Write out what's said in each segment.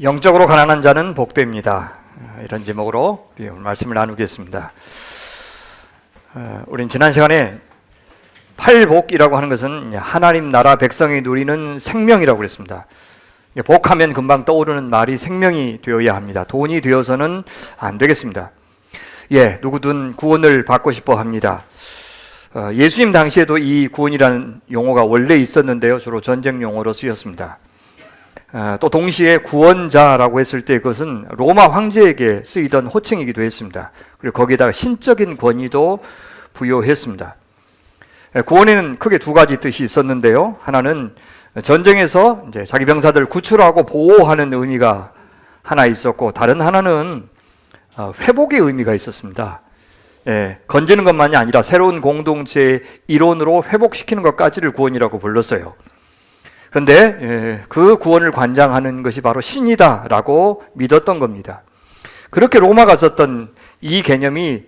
영적으로 가난한 자는 복됩니다. 이런 제목으로 오늘 말씀을 나누겠습니다. 우린 지난 시간에 팔복이라고 하는 것은 하나님 나라 백성이 누리는 생명이라고 그랬습니다. 복하면 금방 떠오르는 말이 생명이 되어야 합니다. 돈이 되어서는 안 되겠습니다. 누구든 구원을 받고 싶어 합니다. 예수님 당시에도 이 구원이라는 용어가 원래 있었는데요. 주로 전쟁 용어로 쓰였습니다. 또 동시에 구원자라고 했을 때 그것은 로마 황제에게 쓰이던 호칭이기도 했습니다. 그리고 거기에다가 신적인 권위도 부여했습니다. 구원에는 크게 두 가지 뜻이 있었는데요. 하나는 전쟁에서 이제 자기 병사들 구출하고 보호하는 의미가 하나 있었고, 다른 하나는 회복의 의미가 있었습니다. 건지는 것만이 아니라 새로운 공동체의 일원으로 회복시키는 것까지를 구원이라고 불렀어요. 그런데 그 구원을 관장하는 것이 바로 신이다라고 믿었던 겁니다. 그렇게 로마가 썼던 이 개념이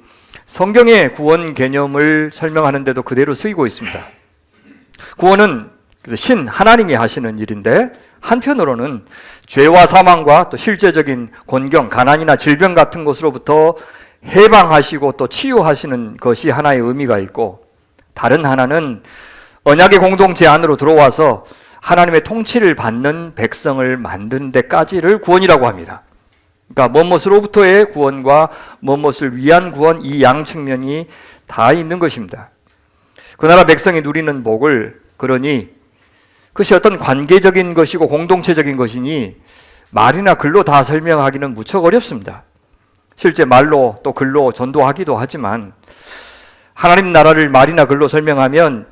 성경의 구원 개념을 설명하는데도 그대로 쓰이고 있습니다. 구원은 신, 하나님이 하시는 일인데, 한편으로는 죄와 사망과 또 실제적인 곤경, 가난이나 질병 같은 것으로부터 해방하시고 또 치유하시는 것이 하나의 의미가 있고, 다른 하나는 언약의 공동체 안으로 들어와서 하나님의 통치를 받는 백성을 만드는 데까지를 구원이라고 합니다. 그러니까 무엇으로부터의 구원과 무엇을 위한 구원, 이 양 측면이 다 있는 것입니다. 그 나라 백성이 누리는 복을, 그러니 그것이 어떤 관계적인 것이고 공동체적인 것이니 말이나 글로 다 설명하기는 무척 어렵습니다. 실제 말로 또 글로 전도하기도 하지만, 하나님 나라를 말이나 글로 설명하면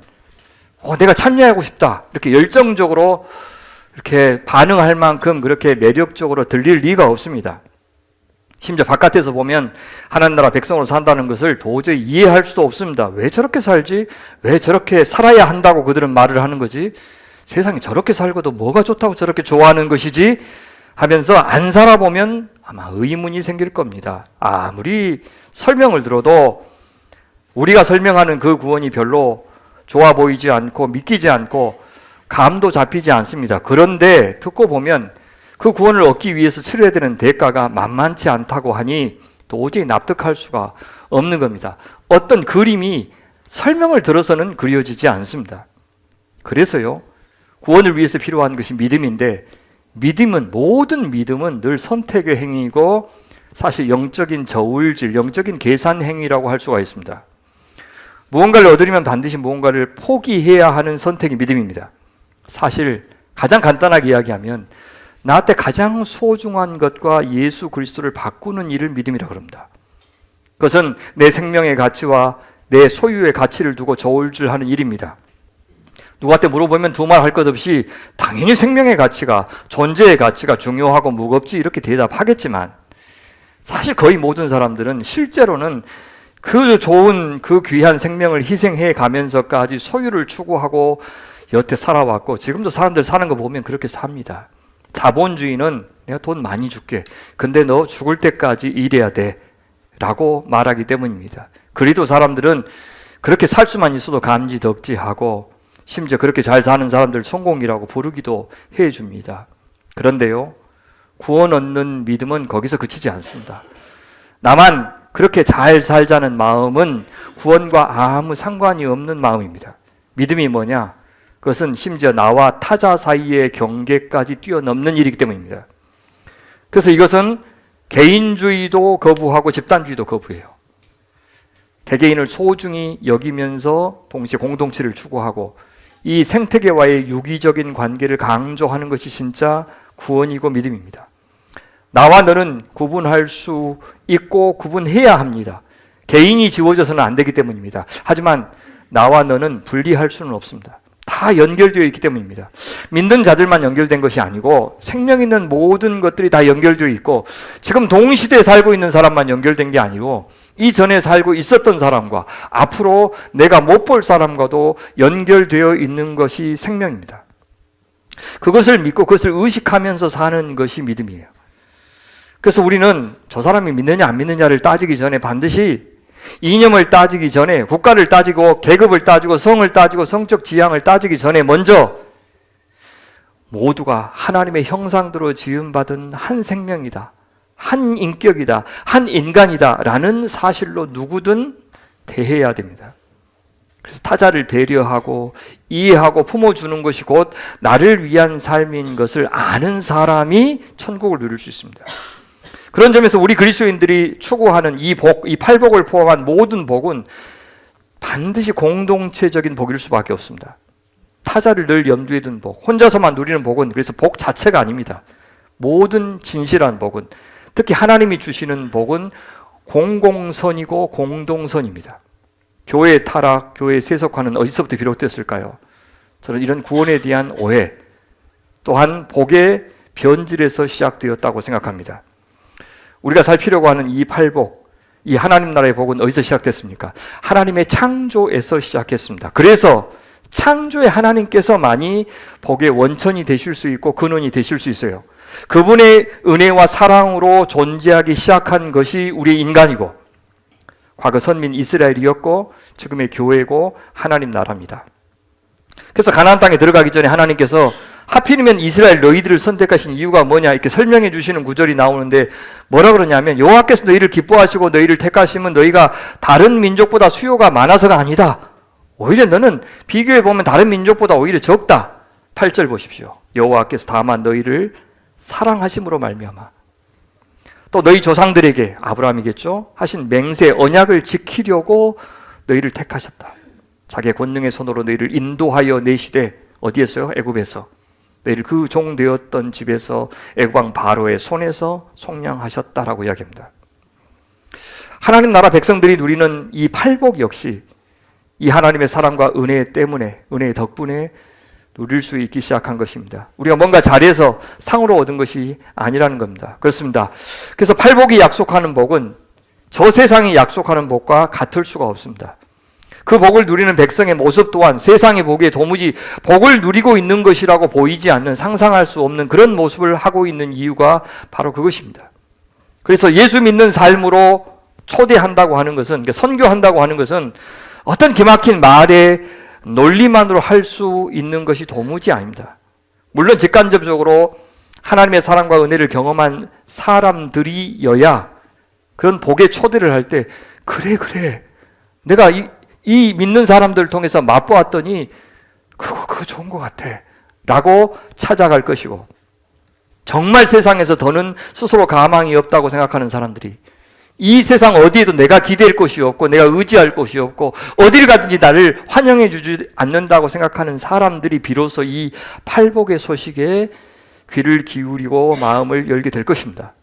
내가 참여하고 싶다, 이렇게 열정적으로 이렇게 반응할 만큼 그렇게 매력적으로 들릴 리가 없습니다. 심지어 바깥에서 보면 하나님 나라 백성으로 산다는 것을 도저히 이해할 수도 없습니다. 왜 저렇게 살지? 왜 저렇게 살아야 한다고 그들은 말을 하는 거지? 세상에 저렇게 살고도 뭐가 좋다고 저렇게 좋아하는 것이지? 하면서 안 살아보면 아마 의문이 생길 겁니다. 아무리 설명을 들어도 우리가 설명하는 그 구원이 별로 좋아 보이지 않고 믿기지 않고 감도 잡히지 않습니다. 그런데 듣고 보면 그 구원을 얻기 위해서 치러야 되는 대가가 만만치 않다고 하니 도저히 납득할 수가 없는 겁니다. 어떤 그림이 설명을 들어서는 그려지지 않습니다. 그래서요, 구원을 위해서 필요한 것이 믿음인데, 모든 믿음은 늘 선택의 행위고 사실 영적인 저울질, 영적인 계산 행위라고 할 수가 있습니다. 무언가를 얻으려면 반드시 무언가를 포기해야 하는 선택이 믿음입니다. 사실 가장 간단하게 이야기하면 나한테 가장 소중한 것과 예수 그리스도를 바꾸는 일을 믿음이라고 합니다. 그것은 내 생명의 가치와 내 소유의 가치를 두고 저울질하는 일입니다. 누구한테 물어보면 두말 할 것 없이 당연히 생명의 가치가, 존재의 가치가 중요하고 무겁지 이렇게 대답하겠지만, 사실 거의 모든 사람들은 실제로는 그 좋은, 그 귀한 생명을 희생해 가면서까지 소유를 추구하고 여태 살아왔고, 지금도 사람들 사는 거 보면 그렇게 삽니다. 자본주의는 내가 돈 많이 줄게, 근데 너 죽을 때까지 일해야 돼 라고 말하기 때문입니다. 그래도 사람들은 그렇게 살 수만 있어도 감지덕지하고, 심지어 그렇게 잘 사는 사람들 성공이라고 부르기도 해줍니다. 그런데요, 구원 얻는 믿음은 거기서 그치지 않습니다. 나만 그렇게 잘 살자는 마음은 구원과 아무 상관이 없는 마음입니다. 믿음이 뭐냐? 그것은 심지어 나와 타자 사이의 경계까지 뛰어넘는 일이기 때문입니다. 그래서 이것은 개인주의도 거부하고 집단주의도 거부해요. 개개인을 소중히 여기면서 동시에 공동체를 추구하고 이 생태계와의 유기적인 관계를 강조하는 것이 진짜 구원이고 믿음입니다. 나와 너는 구분할 수 있고 구분해야 합니다. 개인이 지워져서는 안 되기 때문입니다. 하지만 나와 너는 분리할 수는 없습니다. 다 연결되어 있기 때문입니다. 믿는 자들만 연결된 것이 아니고 생명 있는 모든 것들이 다 연결되어 있고, 지금 동시대에 살고 있는 사람만 연결된 게 아니고 이전에 살고 있었던 사람과 앞으로 내가 못 볼 사람과도 연결되어 있는 것이 생명입니다. 그것을 믿고 그것을 의식하면서 사는 것이 믿음이에요. 그래서 우리는 저 사람이 믿느냐 안 믿느냐를 따지기 전에 반드시 이념을 따지기 전에, 국가를 따지고 계급을 따지고 성을 따지고 성적 지향을 따지기 전에 먼저 모두가 하나님의 형상대로 지음받은 한 생명이다, 한 인격이다, 한 인간이다 라는 사실로 누구든 대해야 됩니다. 그래서 타자를 배려하고 이해하고 품어주는 것이 곧 나를 위한 삶인 것을 아는 사람이 천국을 누릴 수 있습니다. 그런 점에서 우리 그리스도인들이 추구하는 이 복, 이 팔복을 포함한 모든 복은 반드시 공동체적인 복일 수밖에 없습니다. 타자를 늘 염두에 둔 복, 혼자서만 누리는 복은 그래서 복 자체가 아닙니다. 모든 진실한 복은, 특히 하나님이 주시는 복은 공공선이고 공동선입니다. 교회의 타락, 교회의 세속화는 어디서부터 비롯됐을까요? 저는 이런 구원에 대한 오해, 또한 복의 변질에서 시작되었다고 생각합니다. 우리가 살피려고 하는 이 팔복, 이 하나님 나라의 복은 어디서 시작됐습니까? 하나님의 창조에서 시작했습니다. 그래서 창조의 하나님께서만이 복의 원천이 되실 수 있고 근원이 되실 수 있어요. 그분의 은혜와 사랑으로 존재하기 시작한 것이 우리 인간이고, 과거 선민 이스라엘이었고 지금의 교회고 하나님 나라입니다. 그래서 가나안 땅에 들어가기 전에 하나님께서 하필이면 이스라엘 너희들을 선택하신 이유가 뭐냐 이렇게 설명해 주시는 구절이 나오는데 뭐라 그러냐면, 여호와께서 너희를 기뻐하시고 너희를 택하시면 너희가 다른 민족보다 수요가 많아서가 아니다. 오히려 너는 비교해 보면 다른 민족보다 오히려 적다. 8절 보십시오. 여호와께서 다만 너희를 사랑하심으로 말미암아 또 너희 조상들에게, 아브라함이겠죠, 하신 맹세 언약을 지키려고 너희를 택하셨다. 자기의 권능의 손으로 너희를 인도하여 내시되, 어디에서요? 애굽에서. 너희를 그 종 되었던 집에서 애굽 왕 바로의 손에서 속량하셨다라고 이야기합니다. 하나님 나라 백성들이 누리는 이 팔복 역시 이 하나님의 사랑과 은혜 때문에, 은혜의 덕분에 누릴 수 있기 시작한 것입니다. 우리가 뭔가 잘해서 상으로 얻은 것이 아니라는 겁니다. 그렇습니다. 그래서 팔복이 약속하는 복은 저 세상이 약속하는 복과 같을 수가 없습니다. 그 복을 누리는 백성의 모습 또한 세상이 보기에 도무지 복을 누리고 있는 것이라고 보이지 않는, 상상할 수 없는 그런 모습을 하고 있는 이유가 바로 그것입니다. 그래서 예수 믿는 삶으로 초대한다고 하는 것은, 선교한다고 하는 것은 어떤 기막힌 말의 논리만으로 할 수 있는 것이 도무지 아닙니다. 물론 직간접적으로 하나님의 사랑과 은혜를 경험한 사람들이여야 그런 복의 초대를 할 때, 그래 내가 이 믿는 사람들을 통해서 맛보았더니 그거 좋은 것 같아 라고 찾아갈 것이고, 정말 세상에서 더는 스스로 가망이 없다고 생각하는 사람들이, 이 세상 어디에도 내가 기댈 곳이 없고 내가 의지할 곳이 없고 어디를 가든지 나를 환영해 주지 않는다고 생각하는 사람들이 비로소 이 팔복의 소식에 귀를 기울이고 마음을 열게 될 것입니다.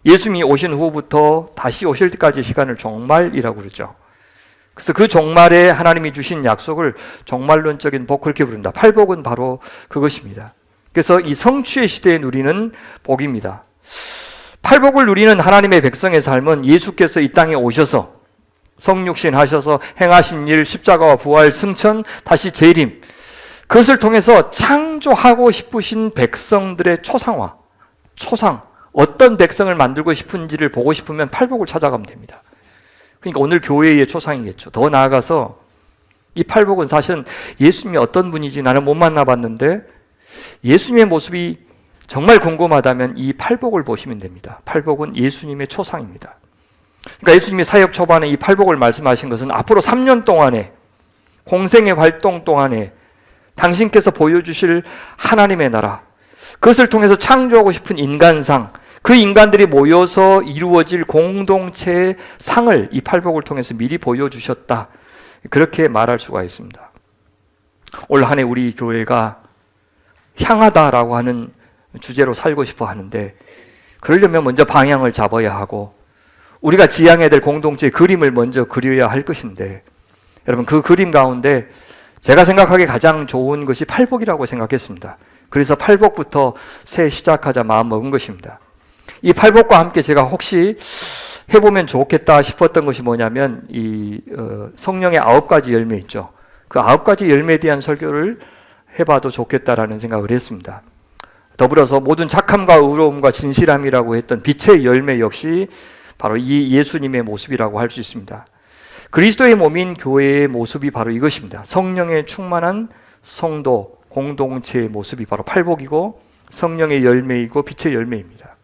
예수님이 오신 후부터 다시 오실 때까지 시간을 종말이라고 그러죠. 그래서 그 종말에 하나님이 주신 약속을 종말론적인 복, 그렇게 부릅니다. 팔복은 바로 그것입니다. 그래서 이 성취의 시대에 누리는 복입니다. 팔복을 누리는 하나님의 백성의 삶은 예수께서 이 땅에 오셔서 성육신 하셔서 행하신 일, 십자가와 부활, 승천, 다시 재림, 그것을 통해서 창조하고 싶으신 백성들의 초상화, 초상, 어떤 백성을 만들고 싶은지를 보고 싶으면 팔복을 찾아가면 됩니다. 그러니까 오늘 교회의 초상이겠죠. 더 나아가서 이 팔복은 사실은 예수님이 어떤 분인지 나는 못 만나봤는데 예수님의 모습이 정말 궁금하다면 이 팔복을 보시면 됩니다. 팔복은 예수님의 초상입니다. 그러니까 예수님이 사역 초반에 이 팔복을 말씀하신 것은 앞으로 3년 동안에, 공생의 활동 동안에 당신께서 보여주실 하나님의 나라, 그것을 통해서 창조하고 싶은 인간상, 그 인간들이 모여서 이루어질 공동체의 상을 이 팔복을 통해서 미리 보여주셨다, 그렇게 말할 수가 있습니다. 올 한 해 우리 교회가 향하다라고 하는 주제로 살고 싶어 하는데, 그러려면 먼저 방향을 잡아야 하고 우리가 지향해야 될 공동체의 그림을 먼저 그려야 할 것인데, 여러분 그 그림 가운데 제가 생각하기에 가장 좋은 것이 팔복이라고 생각했습니다. 그래서 팔복부터 새 시작하자 마음 먹은 것입니다. 이 팔복과 함께 제가 혹시 해보면 좋겠다 싶었던 것이 뭐냐면 이 성령의 9가지 열매 있죠. 그 9가지 열매에 대한 설교를 해봐도 좋겠다라는 생각을 했습니다. 더불어서 모든 착함과 의로움과 진실함이라고 했던 빛의 열매 역시 바로 이 예수님의 모습이라고 할 수 있습니다. 그리스도의 몸인 교회의 모습이 바로 이것입니다. 성령에 충만한 성도, 공동체의 모습이 바로 팔복이고 성령의 열매이고 빛의 열매입니다.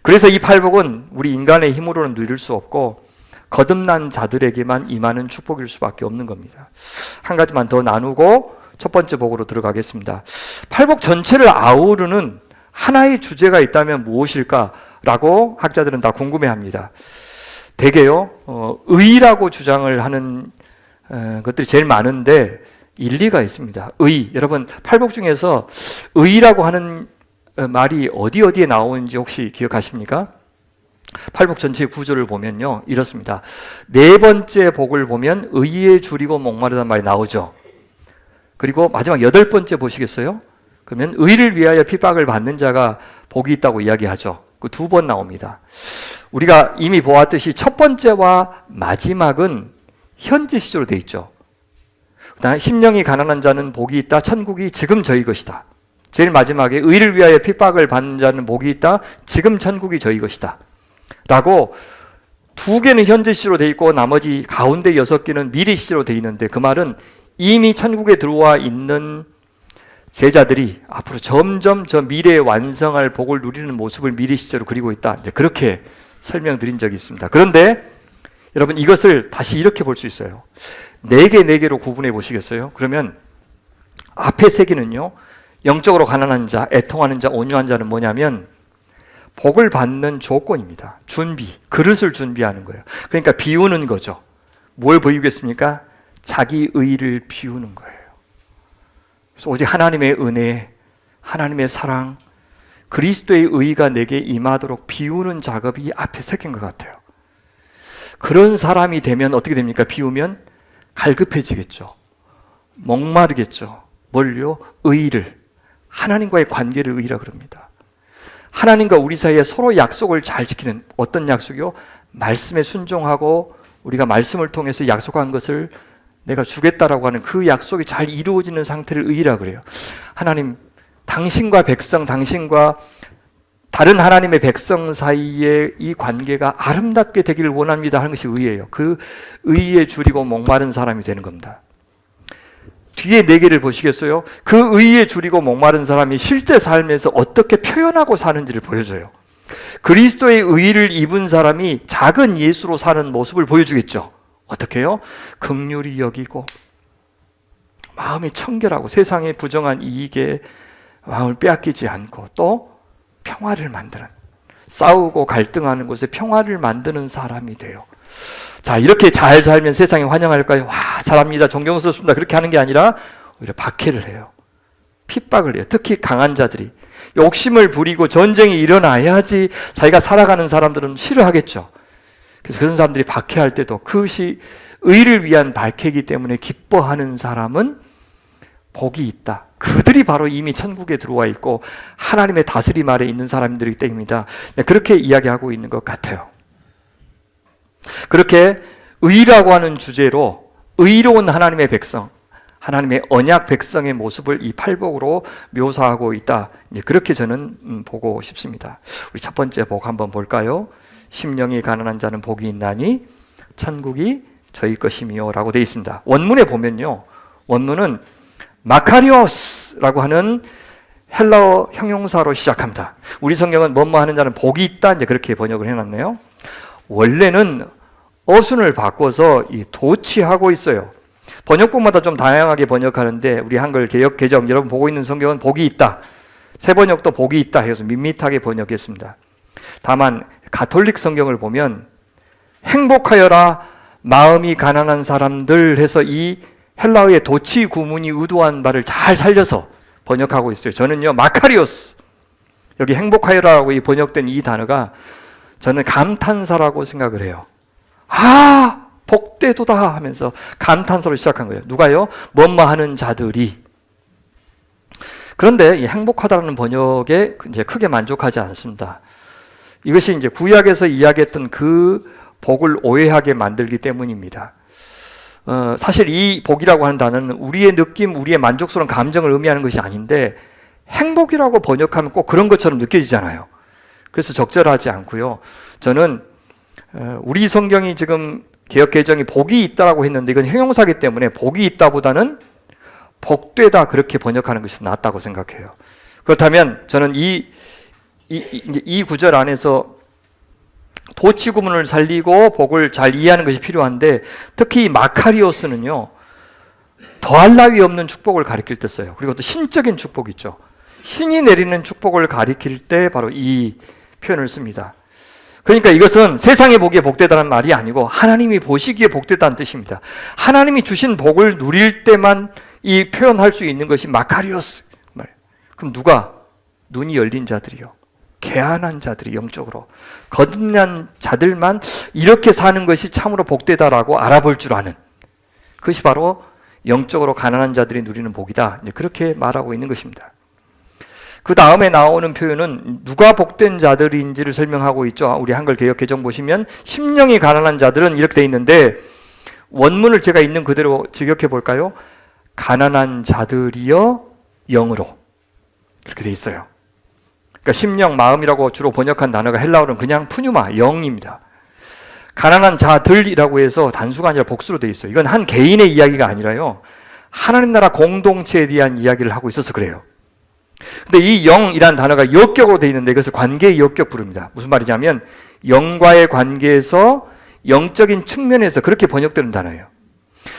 그래서 이 팔복은 우리 인간의 힘으로는 누릴 수 없고 거듭난 자들에게만 임하는 축복일 수밖에 없는 겁니다. 한 가지만 더 나누고 첫 번째 복으로 들어가겠습니다. 팔복 전체를 아우르는 하나의 주제가 있다면 무엇일까라고 학자들은 다 궁금해합니다. 대개요 의라고 주장을 하는 것들이 제일 많은데 일리가 있습니다. 의, 여러분 팔복 중에서 의라고 하는 말이 어디에 나오는지 혹시 기억하십니까? 팔복 전체 구조를 보면요 이렇습니다. 네 번째 복을 보면 의에 줄이고 목마르다는 말이 나오죠. 그리고 마지막 여덟 번째 보시겠어요? 그러면 의를 위하여 핍박을 받는 자가 복이 있다고 이야기하죠. 그 두 번 나옵니다. 우리가 이미 보았듯이 첫 번째와 마지막은 현재 시제로 되어 있죠. 그다음에 심령이 가난한 자는 복이 있다. 천국이 지금 저희 것이다. 제일 마지막에 의를 위하여 핍박을 받는 자는 복이 있다. 지금 천국이 저희 것이다. 라고 두 개는 현재 시제로 되어 있고 나머지 가운데 6개는 미래 시제로 되어 있는데 그 말은 이미 천국에 들어와 있는 제자들이 앞으로 점점 저 미래에 완성할 복을 누리는 모습을 미래 시제로 그리고 있다. 이제 그렇게 설명드린 적이 있습니다. 그런데 여러분 이것을 다시 이렇게 볼 수 있어요. 4개로 구분해 보시겠어요? 그러면 앞에 3개는요. 영적으로 가난한 자, 애통하는 자, 온유한 자는 뭐냐면 복을 받는 조건입니다. 준비, 그릇을 준비하는 거예요. 그러니까 비우는 거죠. 뭘 보이겠습니까? 자기 의를 비우는 거예요. 그래서 오직 하나님의 은혜, 하나님의 사랑, 그리스도의 의가 내게 임하도록 비우는 작업이 앞에 새긴 것 같아요. 그런 사람이 되면 어떻게 됩니까? 비우면 갈급해지겠죠. 목마르겠죠. 뭘요? 의를, 하나님과의 관계를 의라 그럽니다. 하나님과 우리 사이에 서로 약속을 잘 지키는 어떤 약속이요? 말씀에 순종하고 우리가 말씀을 통해서 약속한 것을 내가 주겠다라고 하는 그 약속이 잘 이루어지는 상태를 의라 그래요. 하나님, 당신과 백성, 당신과 다른 하나님의 백성 사이의 이 관계가 아름답게 되기를 원합니다 하는 것이 의예요. 그 의에 줄이고 목마른 사람이 되는 겁니다. 뒤에 4개를 보시겠어요? 그 의에 줄이고 목마른 사람이 실제 삶에서 어떻게 표현하고 사는지를 보여줘요. 그리스도의 의를 입은 사람이 작은 예수로 사는 모습을 보여주겠죠. 어떻게 해요? 긍휼히 여기고 마음이 청결하고 세상의 부정한 이익에 마음을 빼앗기지 않고 또 평화를 만드는, 싸우고 갈등하는 곳에 평화를 만드는 사람이 돼요. 자, 이렇게 잘 살면 세상이 환영할까요? 와, 잘합니다, 존경스럽습니다, 그렇게 하는 게 아니라 오히려 박해를 해요. 핍박을 해요. 특히 강한 자들이 욕심을 부리고 전쟁이 일어나야지 자기가 살아가는 사람들은 싫어하겠죠. 그래서 그런 사람들이 박해할 때도 그것이 의를 위한 박해이기 때문에 기뻐하는 사람은 복이 있다. 그들이 바로 이미 천국에 들어와 있고 하나님의 다스림 아래 있는 사람들이기 때문입니다. 그렇게 이야기하고 있는 것 같아요. 그렇게 의라고 하는 주제로 의로운 하나님의 백성, 하나님의 언약 백성의 모습을 이 팔복으로 묘사하고 있다. 그렇게 저는 보고 싶습니다. 우리 첫 번째 복 한번 볼까요? 심령이 가난한 자는 복이 있나니 천국이 저희 것이미요 라고 되어 있습니다. 원문에 보면요, 원문은 마카리오스라고 하는 헬라어 형용사로 시작합니다. 우리 성경은 뭐뭐 하는 자는 복이 있다, 이제 그렇게 번역을 해놨네요. 원래는 어순을 바꿔서 이 도치하고 있어요. 번역본마다 좀 다양하게 번역하는데 우리 한글 개역 개정 여러분 보고 있는 성경은 복이 있다, 새 번역도 복이 있다 해서 밋밋하게 번역했습니다. 다만 가톨릭 성경을 보면 행복하여라 마음이 가난한 사람들 해서 이 헬라어의 도치 구문이 의도한 바를 잘 살려서 번역하고 있어요. 저는요, 마카리오스, 여기 행복하여라고 이 번역된 이 단어가 저는 감탄사라고 생각을 해요. 아, 복되도다 하면서 감탄사로 시작한 거예요. 누가요? 뭐뭐 하는 자들이. 그런데 이 행복하다라는 번역에 이제 크게 만족하지 않습니다. 이것이 이제 구약에서 이야기했던 그 복을 오해하게 만들기 때문입니다. 사실 이 복이라고 하는 단어는 우리의 느낌, 우리의 만족스러운 감정을 의미하는 것이 아닌데 행복이라고 번역하면 꼭 그런 것처럼 느껴지잖아요. 그래서 적절하지 않고요. 저는 우리 성경이 지금 개역 개정이 복이 있다라고 했는데 이건 형용사이기 때문에 복이 있다보다는 복되다 그렇게 번역하는 것이 낫다고 생각해요. 그렇다면 저는 이 구절 안에서 도치 구문을 살리고 복을 잘 이해하는 것이 필요한데, 특히 마카리오스는요 더할 나위 없는 축복을 가리킬 때 써요. 그리고 또 신적인 축복 있죠. 신이 내리는 축복을 가리킬 때 바로 이 표현을 씁니다. 그러니까 이것은 세상이 보기에 복되다는 말이 아니고 하나님이 보시기에 복되다는 뜻입니다. 하나님이 주신 복을 누릴 때만 이 표현할 수 있는 것이 마카리오스 말이에요. 그럼 누가? 눈이 열린 자들이요, 개안한 자들이, 영적으로 거듭난 자들만 이렇게 사는 것이 참으로 복되다라고 알아볼 줄 아는, 그것이 바로 영적으로 가난한 자들이 누리는 복이다, 그렇게 말하고 있는 것입니다. 그 다음에 나오는 표현은 누가 복된 자들인지를 설명하고 있죠. 우리 한글 개역 개정 보시면 심령이 가난한 자들은 이렇게 돼 있는데, 원문을 제가 있는 그대로 직역해 볼까요? 가난한 자들이여 영으로, 이렇게 돼 있어요. 그러니까 심령, 마음이라고 주로 번역한 단어가 헬라어는 그냥 푸뉴마, 영입니다. 가난한 자들이라고 해서 단수가 아니라 복수로 돼 있어요. 이건 한 개인의 이야기가 아니라요, 하나님 나라 공동체에 대한 이야기를 하고 있어서 그래요. 근데 이 영이란 단어가 역격으로 돼 있는데 이것을 관계의 역격 부릅니다. 무슨 말이냐면 영과의 관계에서 영적인 측면에서 그렇게 번역되는 단어예요.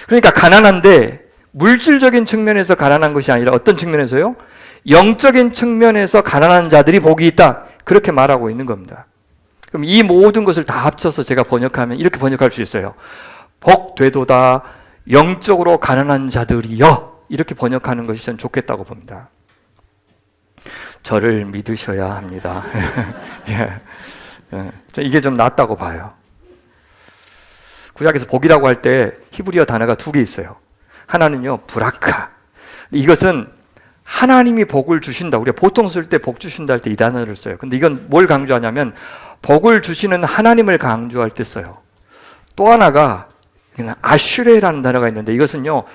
그러니까 가난한데 물질적인 측면에서 가난한 것이 아니라 어떤 측면에서요? 영적인 측면에서 가난한 자들이 복이 있다, 그렇게 말하고 있는 겁니다. 그럼 이 모든 것을 다 합쳐서 제가 번역하면 이렇게 번역할 수 있어요. 복되도다 영적으로 가난한 자들이여, 이렇게 번역하는 것이 전 좋겠다고 봅니다. 저를 믿으셔야 합니다. 이게 좀 낫다고 봐요. 구약에서 복이라고 할 때 히브리어 단어가 두 개 있어요. 하나는요 브라카, 이것은 하나님이 복을 주신다, 우리가 보통 쓸 때 복 주신다 할 때 이 단어를 써요. 근데 이건 뭘 강조하냐면 복을 주시는 하나님을 강조할 때 써요. 또 하나가 아슈레라는 단어가 있는데, 이것은요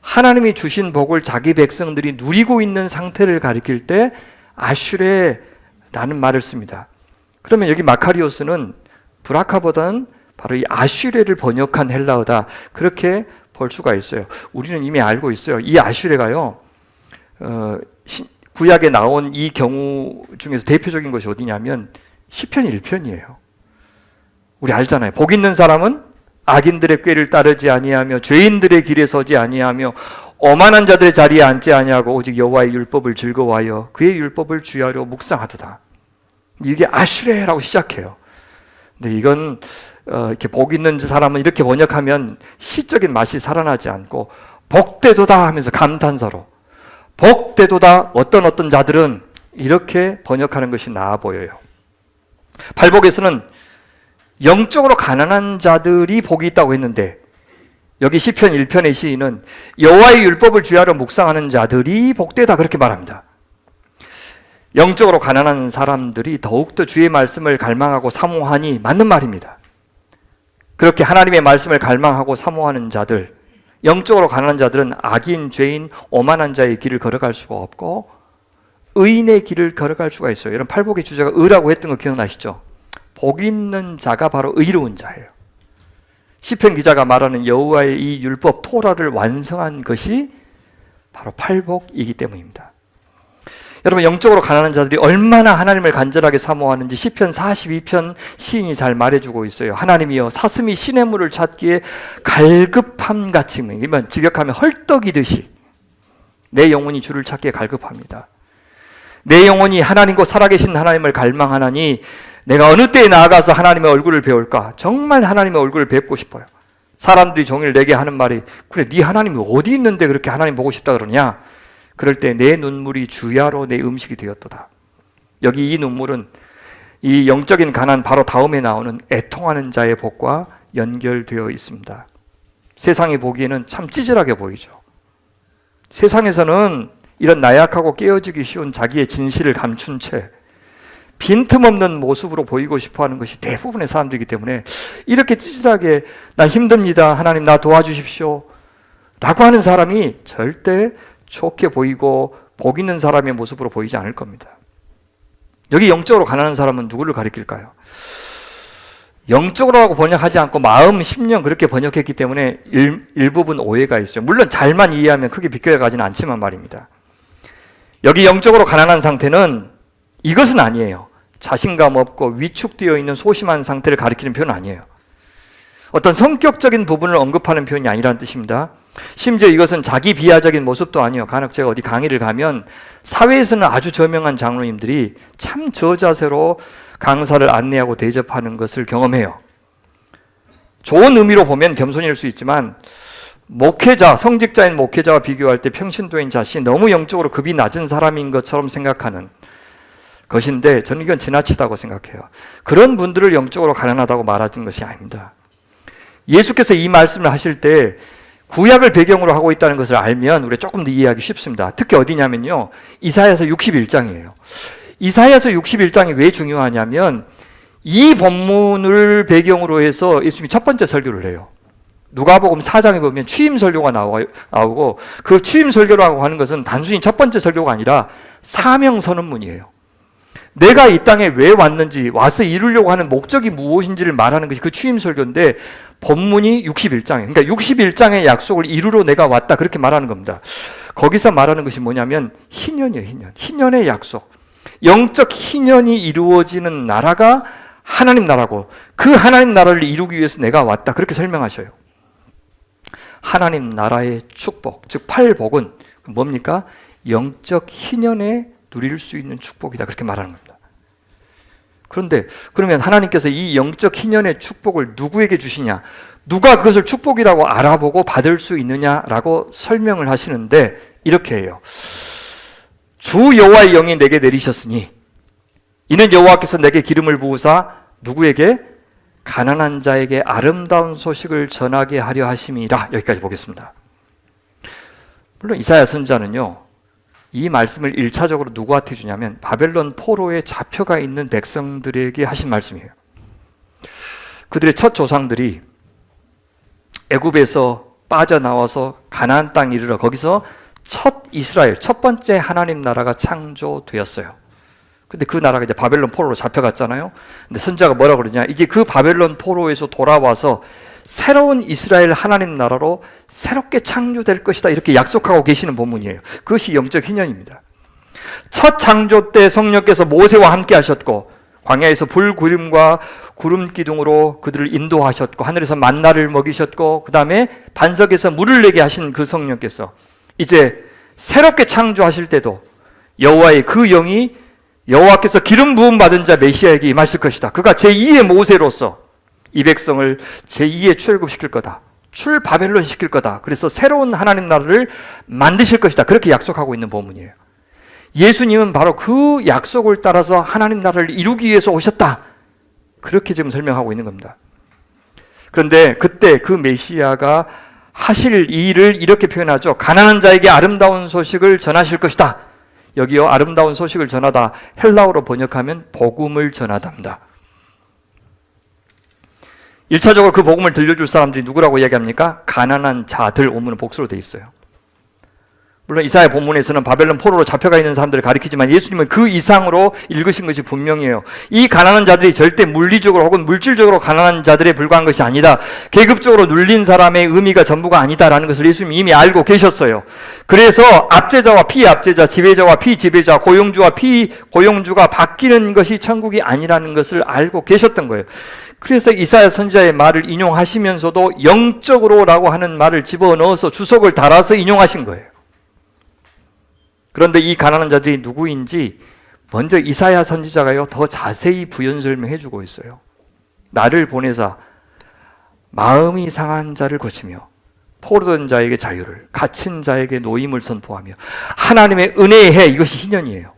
하나님이 주신 복을 자기 백성들이 누리고 있는 상태를 가리킬 때 아슈레라는 말을 씁니다. 그러면 여기 마카리오스는 브라카보다는 바로 이 아슈레를 번역한 헬라어다, 그렇게 볼 수가 있어요. 우리는 이미 알고 있어요. 이 아슈레가요 구약에 나온 이 경우 중에서 대표적인 것이 어디냐면 시편 1편이에요. 우리 알잖아요. 복 있는 사람은 악인들의 꾀를 따르지 아니하며 죄인들의 길에 서지 아니하며 오만한 자들의 자리에 앉지 아니하고 오직 여호와의 율법을 즐거워하여 그의 율법을 주야로 묵상하도다. 이게 아슈레라고 시작해요. 근데 이건 이렇게 복 있는 사람은 이렇게 번역하면 시적인 맛이 살아나지 않고 복되도다 하면서 감탄사로 복되도다 어떤 자들은, 이렇게 번역하는 것이 나아 보여요. 팔복에서는 영적으로 가난한 자들이 복이 있다고 했는데 여기 시편 1편의 시인은 여호와의 율법을 주야로 묵상하는 자들이 복되다, 그렇게 말합니다. 영적으로 가난한 사람들이 더욱더 주의 말씀을 갈망하고 사모하니 맞는 말입니다. 그렇게 하나님의 말씀을 갈망하고 사모하는 자들, 영적으로 가난한 자들은 악인, 죄인, 오만한 자의 길을 걸어갈 수가 없고 의인의 길을 걸어갈 수가 있어요. 여러분 팔복의 주제가 의라고 했던 거 기억나시죠? 복 있는 자가 바로 의로운 자예요. 시편 기자가 말하는 여호와의 이 율법 토라를 완성한 것이 바로 팔복이기 때문입니다. 여러분 영적으로 가난한 자들이 얼마나 하나님을 간절하게 사모하는지 시편 42편 시인이 잘 말해주고 있어요. 하나님이여 사슴이 시냇물을 찾기에 갈급함같이, 이면 직역하면 헐떡이듯이 내 영혼이 주를 찾기에 갈급합니다. 내 영혼이 하나님과 살아계신 하나님을 갈망하나니 내가 어느 때에 나아가서 하나님의 얼굴을 배울까? 정말 하나님의 얼굴을 뵙고 싶어요. 사람들이 종일 내게 하는 말이, 그래 네 하나님이 어디 있는데 그렇게 하나님 보고 싶다 그러냐? 그럴 때 내 눈물이 주야로 내 음식이 되었도다. 여기 이 눈물은 이 영적인 가난 바로 다음에 나오는 애통하는 자의 복과 연결되어 있습니다. 세상이 보기에는 참 찌질하게 보이죠. 세상에서는 이런 나약하고 깨어지기 쉬운 자기의 진실을 감춘 채 빈틈없는 모습으로 보이고 싶어하는 것이 대부분의 사람들이기 때문에 이렇게 찌질하게 나 힘듭니다, 하나님 나 도와주십시오 라고 하는 사람이 절대 좋게 보이고 복 있는 사람의 모습으로 보이지 않을 겁니다. 여기 영적으로 가난한 사람은 누구를 가리킬까요? 영적으로라고 번역하지 않고 마음, 심령 그렇게 번역했기 때문에 일부분 오해가 있어요. 물론 잘만 이해하면 크게 비껴가지는 않지만 말입니다. 여기 영적으로 가난한 상태는 이것은 아니에요. 자신감 없고 위축되어 있는 소심한 상태를 가리키는 표현은 아니에요. 어떤 성격적인 부분을 언급하는 표현이 아니라는 뜻입니다. 심지어 이것은 자기 비하적인 모습도 아니에요. 간혹 제가 어디 강의를 가면 사회에서는 아주 저명한 장로님들이 참 저 자세로 강사를 안내하고 대접하는 것을 경험해요. 좋은 의미로 보면 겸손일 수 있지만 목회자, 성직자인 목회자와 비교할 때 평신도인 자신이 너무 영적으로 급이 낮은 사람인 것처럼 생각하는 것인데 저는 이건 지나치다고 생각해요. 그런 분들을 영적으로 가난하다고 말하는 것이 아닙니다. 예수께서 이 말씀을 하실 때 구약을 배경으로 하고 있다는 것을 알면 우리가 조금 더 이해하기 쉽습니다. 특히 어디냐면요, 이사야서 61장이에요. 이사야서 61장이 왜 중요하냐면 이 본문을 배경으로 해서 예수님이 첫 번째 설교를 해요. 누가복음 4장에 보면 취임 설교가 나오고 그 취임 설교라고 하는 것은 단순히 첫 번째 설교가 아니라 사명 선언문이에요. 내가 이 땅에 왜 왔는지, 와서 이루려고 하는 목적이 무엇인지를 말하는 것이 그 취임 설교인데 본문이 61장이에요. 그러니까 61장의 약속을 이루러 내가 왔다, 그렇게 말하는 겁니다. 거기서 말하는 것이 뭐냐면 희년이에요. 희년. 희년의 약속. 영적 희년이 이루어지는 나라가 하나님 나라고, 그 하나님 나라를 이루기 위해서 내가 왔다, 그렇게 설명하셔요. 하나님 나라의 축복, 즉 팔복은 뭡니까? 영적 희년에 누릴 수 있는 축복이다, 그렇게 말하는 겁니다. 그런데 그러면 하나님께서 이 영적 희년의 축복을 누구에게 주시냐, 누가 그것을 축복이라고 알아보고 받을 수 있느냐라고 설명을 하시는데 이렇게 해요. 주 여호와의 영이 내게 내리셨으니 이는 여호와께서 내게 기름을 부으사 누구에게? 가난한 자에게 아름다운 소식을 전하게 하려 하심이라. 여기까지 보겠습니다. 물론 이사야 선지자는요, 이 말씀을 1차적으로 누구한테 주냐면 바벨론 포로에 잡혀가 있는 백성들에게 하신 말씀이에요. 그들의 첫 조상들이 애굽에서 빠져나와서 가나안 땅 이르러 거기서 첫 이스라엘, 첫 번째 하나님 나라가 창조되었어요. 근데 그 나라가 이제 바벨론 포로로 잡혀갔잖아요. 근데 선지자가 뭐라고 그러냐, 이제 그 바벨론 포로에서 돌아와서 새로운 이스라엘 하나님 나라로 새롭게 창조될 것이다, 이렇게 약속하고 계시는 본문이에요. 그것이 영적 희년입니다. 첫 창조 때 성령께서 모세와 함께 하셨고 광야에서 불, 구름과 구름 기둥으로 그들을 인도하셨고 하늘에서 만나를 먹이셨고 그 다음에 반석에서 물을 내게 하신 그 성령께서 이제 새롭게 창조하실 때도 여호와의 그 영이 여호와께서 기름 부음 받은 자 메시아에게 임하실 것이다. 그가 제2의 모세로서 이 백성을 제2의 출애굽시킬 거다. 출바벨론 시킬 거다. 그래서 새로운 하나님 나라를 만드실 것이다. 그렇게 약속하고 있는 본문이에요. 예수님은 바로 그 약속을 따라서 하나님 나라를 이루기 위해서 오셨다, 그렇게 지금 설명하고 있는 겁니다. 그런데 그때 그 메시아가 하실 일을 이렇게 표현하죠. 가난한 자에게 아름다운 소식을 전하실 것이다. 여기요, 아름다운 소식을 전하다, 헬라어로 번역하면 복음을 전하답니다. 1차적으로 그 복음을 들려줄 사람들이 누구라고 이야기합니까? 가난한 자들, 오문은 복수로 되어 있어요. 물론 이사야 본문에서는 바벨론 포로로 잡혀가 있는 사람들을 가리키지만 예수님은 그 이상으로 읽으신 것이 분명해요. 이 가난한 자들이 절대 물리적으로 혹은 물질적으로 가난한 자들에 불과한 것이 아니다. 계급적으로 눌린 사람의 의미가 전부가 아니다라는 것을 예수님이 이미 알고 계셨어요. 그래서 압제자와 피압제자, 지배자와 피지배자, 고용주와 피고용주가 바뀌는 것이 천국이 아니라는 것을 알고 계셨던 거예요. 그래서 이사야 선지자의 말을 인용하시면서도 영적으로라고 하는 말을 집어넣어서 주석을 달아서 인용하신 거예요. 그런데 이 가난한 자들이 누구인지 먼저 이사야 선지자가요, 더 자세히 부연 설명해 주고 있어요. 나를 보내사 마음이 상한 자를 고치며 포로된 자에게 자유를, 갇힌 자에게 노임을 선포하며 하나님의 은혜의 해, 이것이 희년이에요.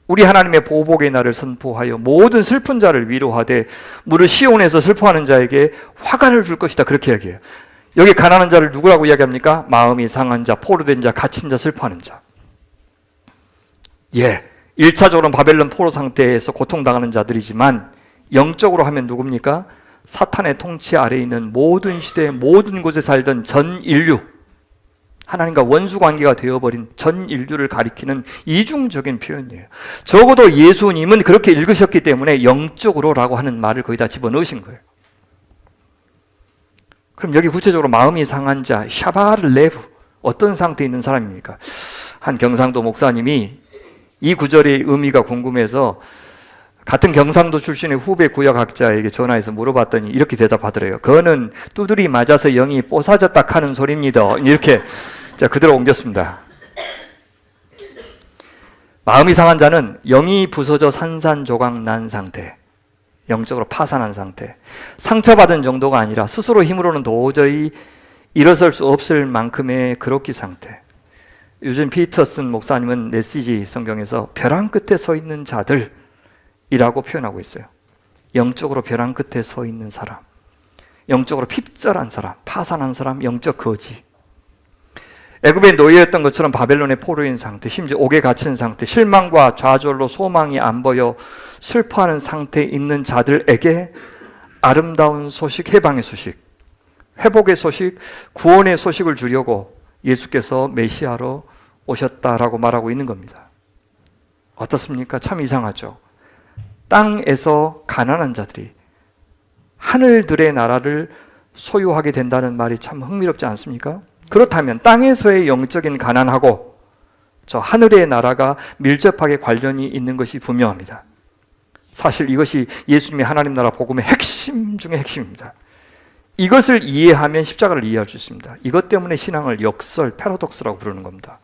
우리 하나님의 보복의 날을 선포하여 모든 슬픈 자를 위로하되 무릇 시온에서 슬퍼하는 자에게 화관을 줄 것이다, 그렇게 이야기해요. 여기 가난한 자를 누구라고 이야기합니까? 마음이 상한 자, 포로된 자, 갇힌 자, 슬퍼하는 자. 예, 1차적으로는 바벨론 포로 상태에서 고통당하는 자들이지만 영적으로 하면 누굽니까? 사탄의 통치 아래에 있는 모든 시대, 모든 곳에 살던 전 인류, 하나님과 원수 관계가 되어버린 전 인류를 가리키는 이중적인 표현이에요. 적어도 예수님은 그렇게 읽으셨기 때문에 영적으로라고 하는 말을 거기다 집어넣으신 거예요. 그럼 여기 구체적으로 마음이 상한 자, 샤바르레브, 어떤 상태에 있는 사람입니까? 한 경상도 목사님이 이 구절의 의미가 궁금해서 같은 경상도 출신의 후배 구역학자에게 전화해서 물어봤더니 이렇게 대답하더래요. 그거는 두드리 맞아서 영이 뽀사졌다 하는 소리입니다. 이렇게 그대로 옮겼습니다. 마음이 상한 자는 영이 부서져 산산조각 난 상태, 영적으로 파산한 상태, 상처받은 정도가 아니라 스스로 힘으로는 도저히 일어설 수 없을 만큼의 그렇기 상태. 요즘 피터슨 목사님은 메시지 성경에서 벼랑 끝에 서 있는 자들이라고 표현하고 있어요. 영적으로 벼랑 끝에 서 있는 사람, 영적으로 핍절한 사람, 파산한 사람, 영적 거지. 애굽의 노예였던 것처럼 바벨론의 포로인 상태, 심지어 옥에 갇힌 상태, 실망과 좌절로 소망이 안 보여 슬퍼하는 상태에 있는 자들에게 아름다운 소식, 해방의 소식, 회복의 소식, 구원의 소식을 주려고 예수께서 메시아로 오셨다라고 말하고 있는 겁니다. 어떻습니까? 참 이상하죠. 땅에서 가난한 자들이 하늘들의 나라를 소유하게 된다는 말이 참 흥미롭지 않습니까? 그렇다면 땅에서의 영적인 가난하고 저 하늘의 나라가 밀접하게 관련이 있는 것이 분명합니다. 사실 이것이 예수님의 하나님 나라 복음의 핵심 중의 핵심입니다. 이것을 이해하면 십자가를 이해할 수 있습니다. 이것 때문에 신앙을 역설, 패러독스라고 부르는 겁니다.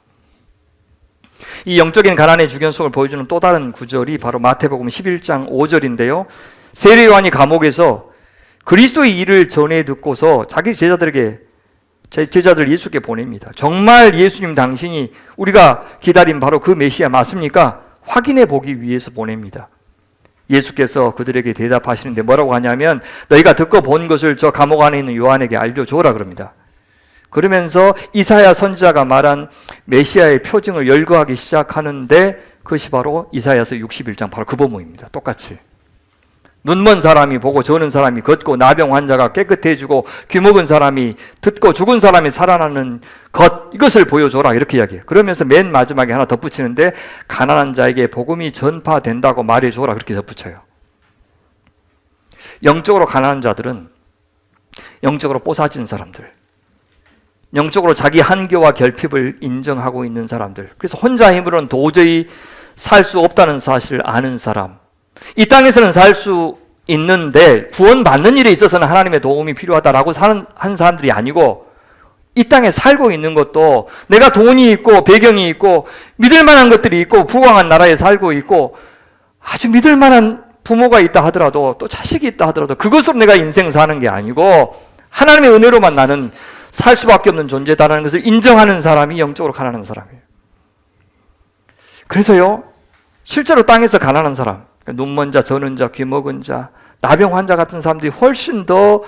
이 영적인 가난의 주견성을 보여주는 또 다른 구절이 바로 마태복음 11장 5절인데요. 세례 요한이 감옥에서 그리스도의 일을 전해 듣고서 자기 제자들을 예수께 보냅니다. 정말 예수님 당신이 우리가 기다린 바로 그 메시아 맞습니까? 확인해 보기 위해서 보냅니다. 예수께서 그들에게 대답하시는데 뭐라고 하냐면 너희가 듣고 본 것을 저 감옥 안에 있는 요한에게 알려줘라 그럽니다. 그러면서 이사야 선지자가 말한 메시아의 표징을 열거하기 시작하는데 그것이 바로 이사야서 61장 바로 그 본문입니다. 똑같이 눈먼 사람이 보고 저는 사람이 걷고 나병 환자가 깨끗해지고 귀먹은 사람이 듣고 죽은 사람이 살아나는 것, 이것을 보여줘라 이렇게 이야기해요. 그러면서 맨 마지막에 하나 덧붙이는데 가난한 자에게 복음이 전파된다고 말해줘라 그렇게 덧붙여요. 영적으로 가난한 자들은 영적으로 뽀사진 사람들, 영적으로 자기 한계와 결핍을 인정하고 있는 사람들, 그래서 혼자 힘으로는 도저히 살 수 없다는 사실을 아는 사람, 이 땅에서는 살 수 있는데 구원받는 일에 있어서는 하나님의 도움이 필요하다라고 한 사람들이 아니고 이 땅에 살고 있는 것도 내가 돈이 있고 배경이 있고 믿을 만한 것들이 있고 부강한 나라에 살고 있고 아주 믿을 만한 부모가 있다 하더라도 또 자식이 있다 하더라도 그것으로 내가 인생 사는 게 아니고 하나님의 은혜로만 나는 살 수밖에 없는 존재다라는 것을 인정하는 사람이 영적으로 가난한 사람이에요. 그래서요, 실제로 땅에서 가난한 사람, 눈먼 자, 저는 자, 귀먹은 자, 나병 환자 같은 사람들이 훨씬 더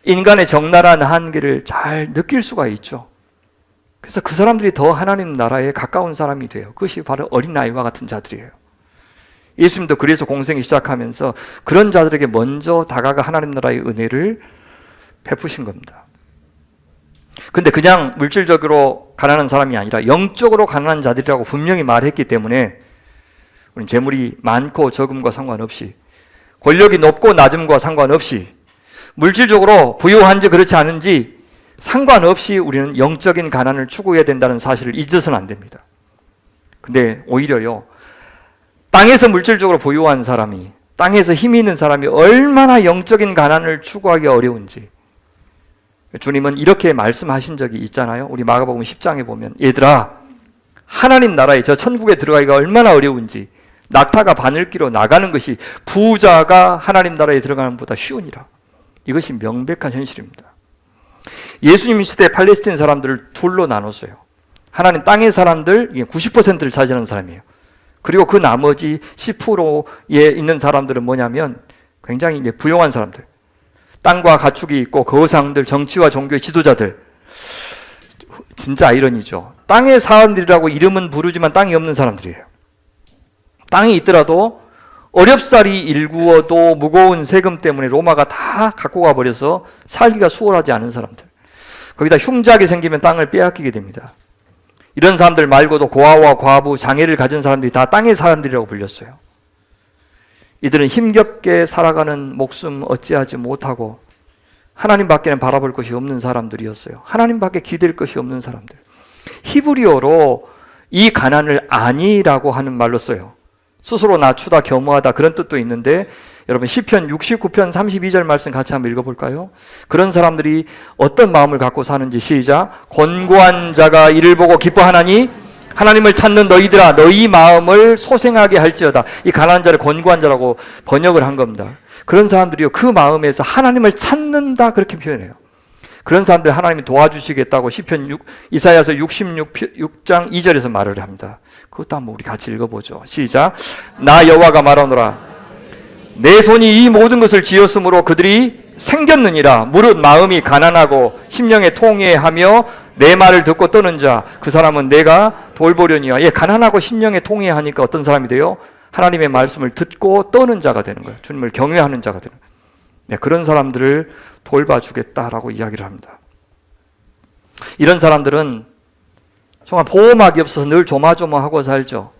인간의 적나라한 한계를 잘 느낄 수가 있죠. 그래서 그 사람들이 더 하나님 나라에 가까운 사람이 돼요. 그것이 바로 어린아이와 같은 자들이에요. 예수님도 그래서 공생이 시작하면서 그런 자들에게 먼저 다가가 하나님 나라의 은혜를 베푸신 겁니다. 근데 그냥 물질적으로 가난한 사람이 아니라 영적으로 가난한 자들이라고 분명히 말했기 때문에 우리는 재물이 많고 적음과 상관없이 권력이 높고 낮음과 상관없이 물질적으로 부유한지 그렇지 않은지 상관없이 우리는 영적인 가난을 추구해야 된다는 사실을 잊어서는 안 됩니다. 근데 오히려요, 땅에서 물질적으로 부유한 사람이, 땅에서 힘이 있는 사람이 얼마나 영적인 가난을 추구하기 어려운지 주님은 이렇게 말씀하신 적이 있잖아요. 우리 마가복음 10장에 보면 얘들아, 하나님 나라에 저 천국에 들어가기가 얼마나 어려운지 낙타가 바늘기로 나가는 것이 부자가 하나님 나라에 들어가는 것보다 쉬우니라. 이것이 명백한 현실입니다. 예수님 시대 팔레스틴 사람들을 둘로 나눴어요. 하나는 땅의 사람들, 90%를 차지하는 사람이에요. 그리고 그 나머지 10%에 있는 사람들은 뭐냐면 굉장히 이제 부유한 사람들, 땅과 가축이 있고 거상들, 정치와 종교의 지도자들. 진짜 아이러니죠. 땅의 사람들이라고 이름은 부르지만 땅이 없는 사람들이에요. 땅이 있더라도 어렵사리 일구어도 무거운 세금 때문에 로마가 다 갖고 가버려서 살기가 수월하지 않은 사람들. 거기다 흉작이 생기면 땅을 빼앗기게 됩니다. 이런 사람들 말고도 고아와 과부, 장애를 가진 사람들이 다 땅의 사람들이라고 불렸어요. 이들은 힘겹게 살아가는 목숨 어찌하지 못하고 하나님밖에는 바라볼 것이 없는 사람들이었어요. 하나님밖에 기댈 것이 없는 사람들. 히브리어로 이 가난을 아니라고 하는 말로 써요. 스스로 낮추다, 겸허하다 그런 뜻도 있는데 여러분 시편 69편 32절 말씀 같이 한번 읽어볼까요? 그런 사람들이 어떤 마음을 갖고 사는지 시작. 권고한 자가 이를 보고 기뻐하나니 하나님을 찾는 너희들아 너희 마음을 소생하게 할지어다. 이 가난한 자를 권고한 자라고 번역을 한 겁니다. 그런 사람들이요 그 마음에서 하나님을 찾는다 그렇게 표현해요. 그런 사람들 하나님이 도와주시겠다고 시편 이사야서 66장 2절에서 말을 합니다. 그것도 한번 우리 같이 읽어보죠. 시작. 나 여호와가 말하노라 내 손이 이 모든 것을 지었으므로 그들이 생겼느니라. 무릇 마음이 가난하고 심령에 통회하며 내 말을 듣고 떠는 자 그 사람은 내가 돌보려니와. 가난하고 심령에 통회하니까 어떤 사람이 돼요? 하나님의 말씀을 듣고 떠는 자가 되는 거예요. 주님을 경외하는 자가 되는 거예요. 그런 사람들을 돌봐주겠다라고 이야기를 합니다. 이런 사람들은 정말 보호막이 없어서 늘 조마조마하고 살죠.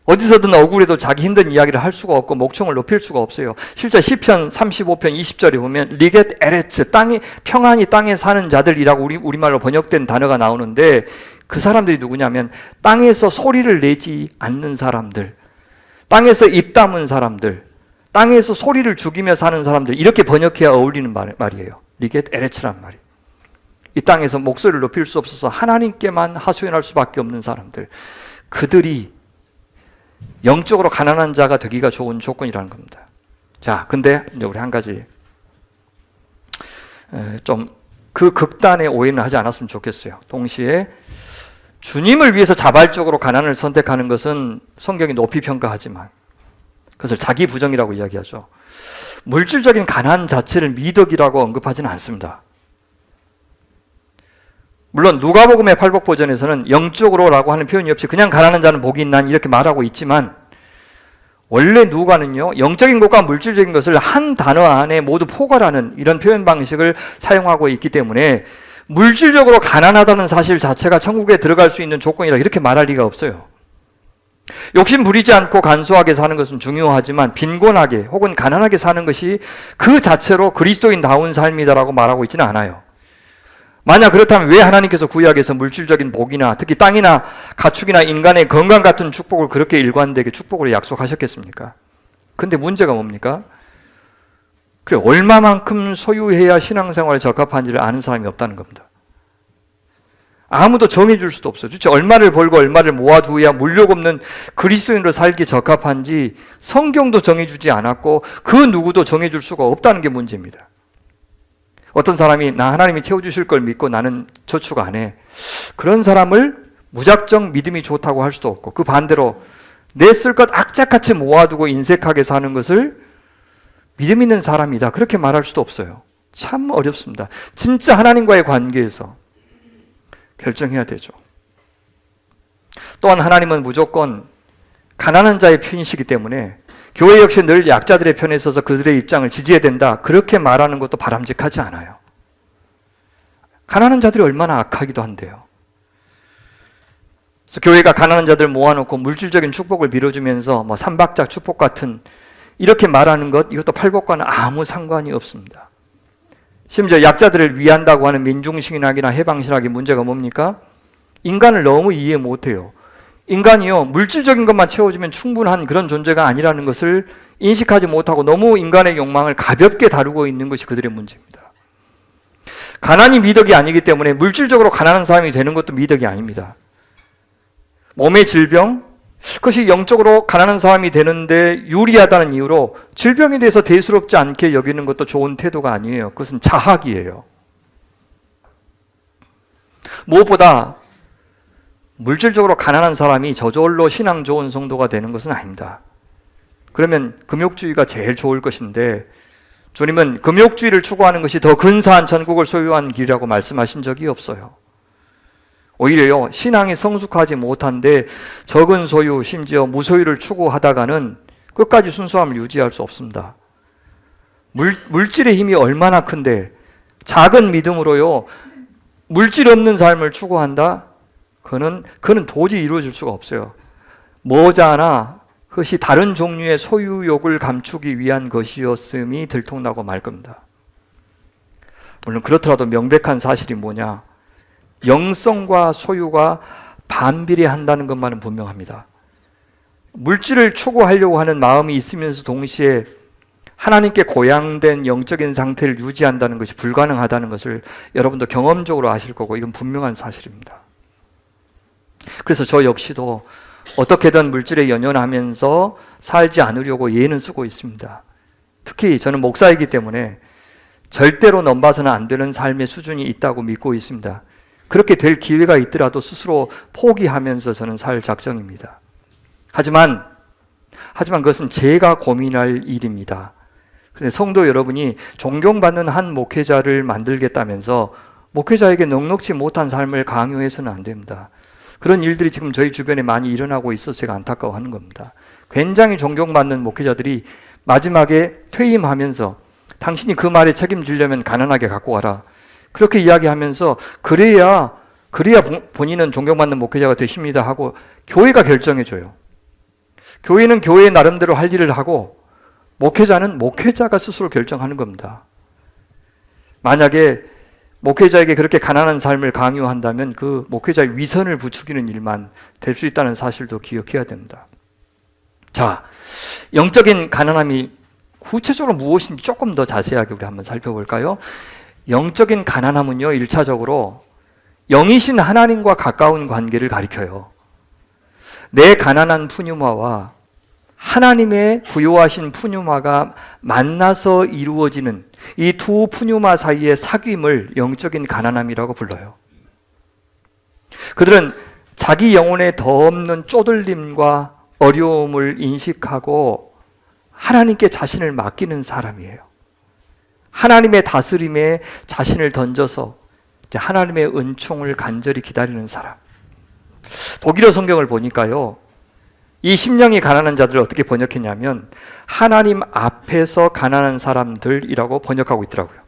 어디서든 억울해도 자기 힘든 이야기를 할 수가 없고 목청을 높일 수가 없어요. 실제 시편 35편 20절에 보면 리겟 에레츠, 땅이 평안히 땅에 사는 자들이라고 우리말로 번역된 단어가 나오는데 그 사람들이 누구냐면 땅에서 소리를 내지 않는 사람들, 땅에서 입 다문 사람들, 땅에서 소리를 죽이며 사는 사람들, 이렇게 번역해야 어울리는 말이에요. 리겟 에레츠란 말이. 이 땅에서 목소리를 높일 수 없어서 하나님께만 하소연할 수밖에 없는 사람들, 그들이 영적으로 가난한 자가 되기가 좋은 조건이라는 겁니다. 자, 근데 이제 우리 한 가지 좀 그 극단의 오해는 하지 않았으면 좋겠어요. 동시에 주님을 위해서 자발적으로 가난을 선택하는 것은 성경이 높이 평가하지만 그것을 자기 부정이라고 이야기하죠. 물질적인 가난 자체를 미덕이라고 언급하지는 않습니다. 물론 누가복음의 팔복 버전에서는 영적으로라고 하는 표현이 없이 그냥 가난한 자는 복이 있나니 이렇게 말하고 있지만 원래 누가는요 영적인 것과 물질적인 것을 한 단어 안에 모두 포괄하는 이런 표현 방식을 사용하고 있기 때문에 물질적으로 가난하다는 사실 자체가 천국에 들어갈 수 있는 조건이라 이렇게 말할 리가 없어요. 욕심 부리지 않고 간소하게 사는 것은 중요하지만 빈곤하게 혹은 가난하게 사는 것이 그 자체로 그리스도인다운 삶이다라고 말하고 있지는 않아요. 만약 그렇다면 왜 하나님께서 구약에서 물질적인 복이나 특히 땅이나 가축이나 인간의 건강 같은 축복을 그렇게 일관되게 축복으로 약속하셨겠습니까? 근데 문제가 뭡니까? 그래, 얼마만큼 소유해야 신앙생활에 적합한지를 아는 사람이 없다는 겁니다. 아무도 정해줄 수도 없어요. 도대체 얼마를 벌고 얼마를 모아두어야 물욕 없는 그리스도인으로 살기 적합한지 성경도 정해주지 않았고 그 누구도 정해줄 수가 없다는 게 문제입니다. 어떤 사람이 나 하나님이 채워주실 걸 믿고 나는 저축 안 해. 그런 사람을 무작정 믿음이 좋다고 할 수도 없고 그 반대로 내 쓸 것 악착같이 모아두고 인색하게 사는 것을 믿음 있는 사람이다 그렇게 말할 수도 없어요. 참 어렵습니다. 진짜 하나님과의 관계에서 결정해야 되죠. 또한 하나님은 무조건 가난한 자의 편이시기 때문에 교회 역시 늘 약자들의 편에 서서 그들의 입장을 지지해야 된다 그렇게 말하는 것도 바람직하지 않아요. 가난한 자들이 얼마나 악하기도 한데요. 그래서 교회가 가난한 자들 모아놓고 물질적인 축복을 빌어주면서 삼박자 축복 같은 이렇게 말하는 것 이것도 팔복과는 아무 상관이 없습니다. 심지어 약자들을 위한다고 하는 민중신학이나 해방신학의 문제가 뭡니까? 인간을 너무 이해 못해요. 인간이요 물질적인 것만 채워주면 충분한 그런 존재가 아니라는 것을 인식하지 못하고 너무 인간의 욕망을 가볍게 다루고 있는 것이 그들의 문제입니다. 가난이 미덕이 아니기 때문에 물질적으로 가난한 사람이 되는 것도 미덕이 아닙니다. 몸의 질병, 그것이 영적으로 가난한 사람이 되는데 유리하다는 이유로 질병에 대해서 대수롭지 않게 여기는 것도 좋은 태도가 아니에요. 그것은 자학이에요. 무엇보다 물질적으로 가난한 사람이 저절로 신앙 좋은 성도가 되는 것은 아닙니다. 그러면 금욕주의가 제일 좋을 것인데 주님은 금욕주의를 추구하는 것이 더 근사한 천국을 소유한 길이라고 말씀하신 적이 없어요. 오히려요 신앙이 성숙하지 못한데 적은 소유 심지어 무소유를 추구하다가는 끝까지 순수함을 유지할 수 없습니다. 물질의 힘이 얼마나 큰데 작은 믿음으로요 물질 없는 삶을 추구한다? 그는 도저히 이루어질 수가 없어요. 머지않아 그것이 다른 종류의 소유욕을 감추기 위한 것이었음이 들통나고 말 겁니다. 물론 그렇더라도 명백한 사실이 뭐냐? 영성과 소유가 반비례한다는 것만은 분명합니다. 물질을 추구하려고 하는 마음이 있으면서 동시에 하나님께 고양된 영적인 상태를 유지한다는 것이 불가능하다는 것을 여러분도 경험적으로 아실 거고, 이건 분명한 사실입니다. 그래서 저 역시도 어떻게든 물질에 연연하면서 살지 않으려고 예는 쓰고 있습니다. 특히 저는 목사이기 때문에 절대로 넘봐서는 안 되는 삶의 수준이 있다고 믿고 있습니다. 그렇게 될 기회가 있더라도 스스로 포기하면서 저는 살 작정입니다. 하지만 그것은 제가 고민할 일입니다. 그런데 성도 여러분이 존경받는 한 목회자를 만들겠다면서 목회자에게 넉넉지 못한 삶을 강요해서는 안 됩니다. 그런 일들이 지금 저희 주변에 많이 일어나고 있어서 제가 안타까워하는 겁니다. 굉장히 존경받는 목회자들이 마지막에 퇴임하면서 당신이 그 말에 책임지려면 가난하게 갖고 와라, 그렇게 이야기하면서 그래야 본인은 존경받는 목회자가 되십니다 하고 교회가 결정해줘요. 교회는 교회의 나름대로 할 일을 하고 목회자는 목회자가 스스로 결정하는 겁니다. 만약에 목회자에게 그렇게 가난한 삶을 강요한다면 그 목회자의 위선을 부추기는 일만 될 수 있다는 사실도 기억해야 됩니다. 자, 영적인 가난함이 구체적으로 무엇인지 조금 더 자세하게 우리 한번 살펴볼까요? 영적인 가난함은요, 1차적으로 영이신 하나님과 가까운 관계를 가리켜요. 내 가난한 푸뉴마와 하나님의 부요하신 푸뉴마가 만나서 이루어지는 이 두 푸뉴마 사이의 사귐을 영적인 가난함이라고 불러요. 그들은 자기 영혼에 더 없는 쪼들림과 어려움을 인식하고 하나님께 자신을 맡기는 사람이에요. 하나님의 다스림에 자신을 던져서 이제 하나님의 은총을 간절히 기다리는 사람. 독일어 성경을 보니까요, 이 심령이 가난한 자들을 어떻게 번역했냐면 하나님 앞에서 가난한 사람들이라고 번역하고 있더라고요.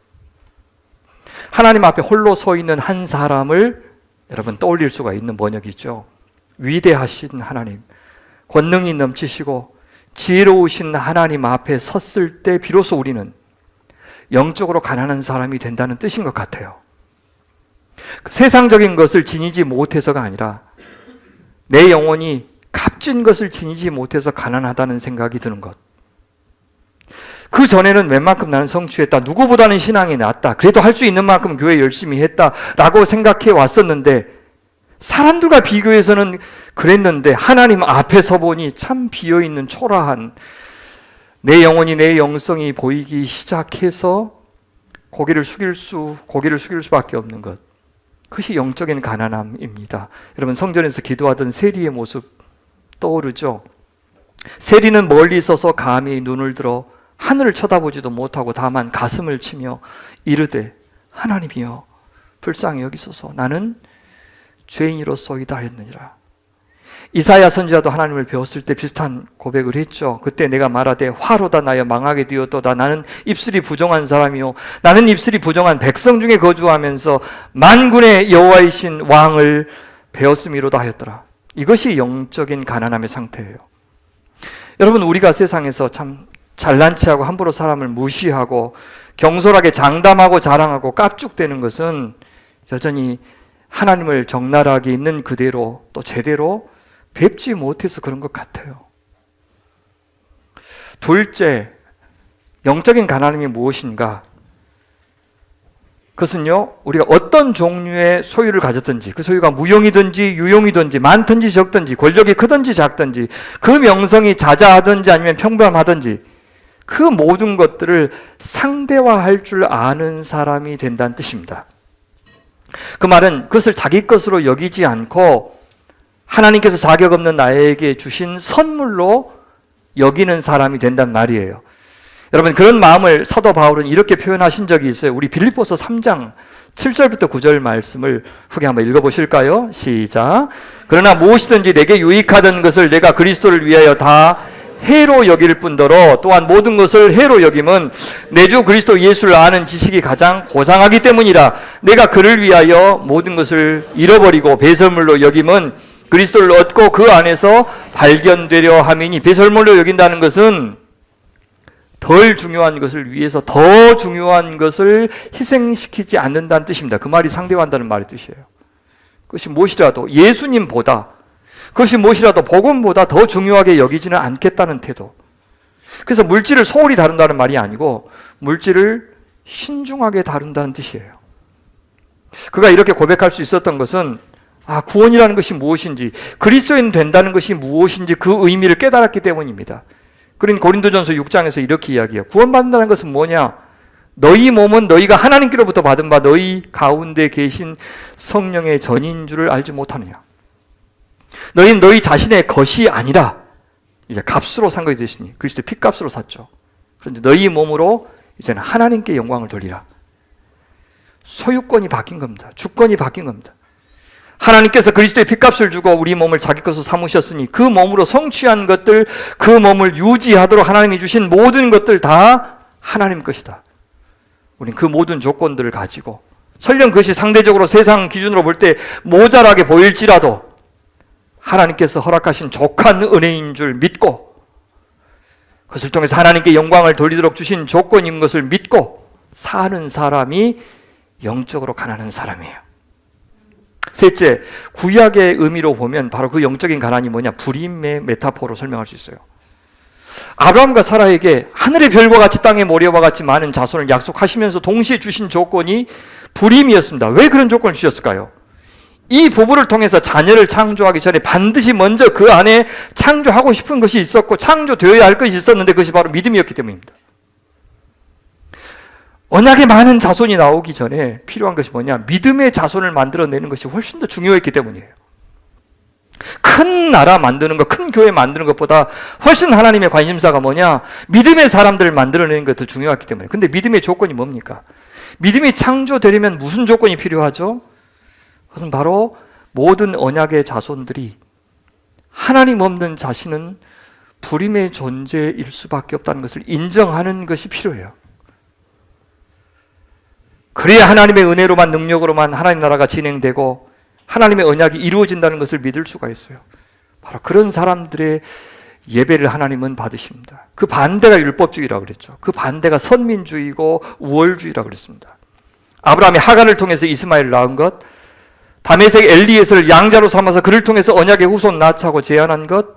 하나님 앞에 홀로 서 있는 한 사람을 여러분 떠올릴 수가 있는 번역이죠. 위대하신 하나님, 권능이 넘치시고 지혜로우신 하나님 앞에 섰을 때 비로소 우리는 영적으로 가난한 사람이 된다는 뜻인 것 같아요. 세상적인 것을 지니지 못해서가 아니라 내 영혼이 값진 것을 지니지 못해서 가난하다는 생각이 드는 것. 그 전에는 웬만큼 나는 성취했다, 누구보다는 신앙이 낫다, 그래도 할 수 있는 만큼 교회 열심히 했다라고 생각해 왔었는데, 사람들과 비교해서는 그랬는데 하나님 앞에 서보니 참 비어있는 초라한 내 영혼이, 내 영성이 보이기 시작해서 고개를 숙일 수밖에 없는 것. 그것이 영적인 가난함입니다. 여러분, 성전에서 기도하던 세리의 모습 떠오르죠? 세리는 멀리 서서 감히 눈을 들어 하늘을 쳐다보지도 못하고 다만 가슴을 치며 이르되 하나님이여 불쌍히 여기소서, 나는 죄인이로소이다 하였느니라. 이사야 선지자도 하나님을 배웠을 때 비슷한 고백을 했죠. 그때 내가 말하되 화로다 나여 망하게 되었도다. 나는 입술이 부정한 사람이요 나는 입술이 부정한 백성 중에 거주하면서 만군의 여호와이신 왕을 배웠음이로다 하였더라. 이것이 영적인 가난함의 상태예요. 여러분, 우리가 세상에서 참 잘난 체하고 함부로 사람을 무시하고 경솔하게 장담하고 자랑하고 깝죽대는 것은 여전히 하나님을 적나라하게 있는 그대로 또 제대로 뵙지 못해서 그런 것 같아요. 둘째, 영적인 가난함이 무엇인가? 그것은요, 우리가 어떤 종류의 소유를 가졌든지, 그 소유가 무용이든지 유용이든지 많든지 적든지 권력이 크든지 작든지 그 명성이 자자하든지 아니면 평범하든지 그 모든 것들을 상대화할 줄 아는 사람이 된다는 뜻입니다. 그 말은 그것을 자기 것으로 여기지 않고 하나님께서 자격 없는 나에게 주신 선물로 여기는 사람이 된단 말이에요. 여러분, 그런 마음을 사도 바울은 이렇게 표현하신 적이 있어요. 우리 빌립보서 3장 7절부터 9절 말씀을 후기 한번 읽어보실까요? 시작. 그러나 무엇이든지 내게 유익하던 것을 내가 그리스도를 위하여 다 해로 여길 뿐더러 또한 모든 것을 해로 여김은 내 주 그리스도 예수를 아는 지식이 가장 고상하기 때문이라. 내가 그를 위하여 모든 것을 잃어버리고 배설물로 여김은 그리스도를 얻고 그 안에서 발견되려 함이니. 배설물로 여긴다는 것은 덜 중요한 것을 위해서 더 중요한 것을 희생시키지 않는다는 뜻입니다. 그 말이 상대화한다는 말의 뜻이에요. 그것이 무엇이라도 예수님보다, 그것이 무엇이라도 복음보다 더 중요하게 여기지는 않겠다는 태도. 그래서 물질을 소홀히 다룬다는 말이 아니고 물질을 신중하게 다룬다는 뜻이에요. 그가 이렇게 고백할 수 있었던 것은 구원이라는 것이 무엇인지, 그리스도인 된다는 것이 무엇인지 그 의미를 깨달았기 때문입니다. 그러니 고린도전서 6장에서 이렇게 이야기해요. 구원받는다는 것은 뭐냐? 너희 몸은 너희가 하나님께로부터 받은 바 너희 가운데 계신 성령의 전인 줄을 알지 못하느냐? 너희는 너희 자신의 것이 아니라 이제 값으로 산 것이 되시니, 그리스도의 핏값으로 샀죠. 그런데 너희 몸으로 이제는 하나님께 영광을 돌리라. 소유권이 바뀐 겁니다. 주권이 바뀐 겁니다. 하나님께서 그리스도의 핏값을 주고 우리 몸을 자기 것으로 삼으셨으니 그 몸으로 성취한 것들, 그 몸을 유지하도록 하나님이 주신 모든 것들 다 하나님 것이다. 우리는 그 모든 조건들을 가지고, 설령 그것이 상대적으로 세상 기준으로 볼 때 모자라게 보일지라도 하나님께서 허락하신 족한 은혜인 줄 믿고, 그것을 통해서 하나님께 영광을 돌리도록 주신 조건인 것을 믿고 사는 사람이 영적으로 가난한 사람이에요. 셋째, 구약의 의미로 보면 바로 그 영적인 가난이 뭐냐? 불임의 메타포로 설명할 수 있어요. 아브라함과 사라에게 하늘의 별과 같이 땅의 모래와 같이 많은 자손을 약속하시면서 동시에 주신 조건이 불임이었습니다. 왜 그런 조건을 주셨을까요? 이 부부를 통해서 자녀를 창조하기 전에 반드시 먼저 그 안에 창조하고 싶은 것이 있었고 창조되어야 할 것이 있었는데 그것이 바로 믿음이었기 때문입니다. 언약의 많은 자손이 나오기 전에 필요한 것이 뭐냐? 믿음의 자손을 만들어내는 것이 훨씬 더 중요했기 때문이에요. 큰 나라 만드는 것, 큰 교회 만드는 것보다 훨씬 하나님의 관심사가 뭐냐? 믿음의 사람들을 만들어내는 것이 더 중요했기 때문에. 근데 믿음의 조건이 뭡니까? 믿음이 창조되려면 무슨 조건이 필요하죠? 그것은 바로 모든 언약의 자손들이 하나님 없는 자신은 불임의 존재일 수밖에 없다는 것을 인정하는 것이 필요해요. 그래야 하나님의 은혜로만, 능력으로만 하나님 나라가 진행되고 하나님의 언약이 이루어진다는 것을 믿을 수가 있어요. 바로 그런 사람들의 예배를 하나님은 받으십니다. 그 반대가 율법주의라고 그랬죠. 그 반대가 선민주의고 우월주의라고 그랬습니다. 아브라함이 하갈을 통해서 이스마엘을 낳은 것, 다메섹 엘리에스를 양자로 삼아서 그를 통해서 언약의 후손 낳자고 제안한 것,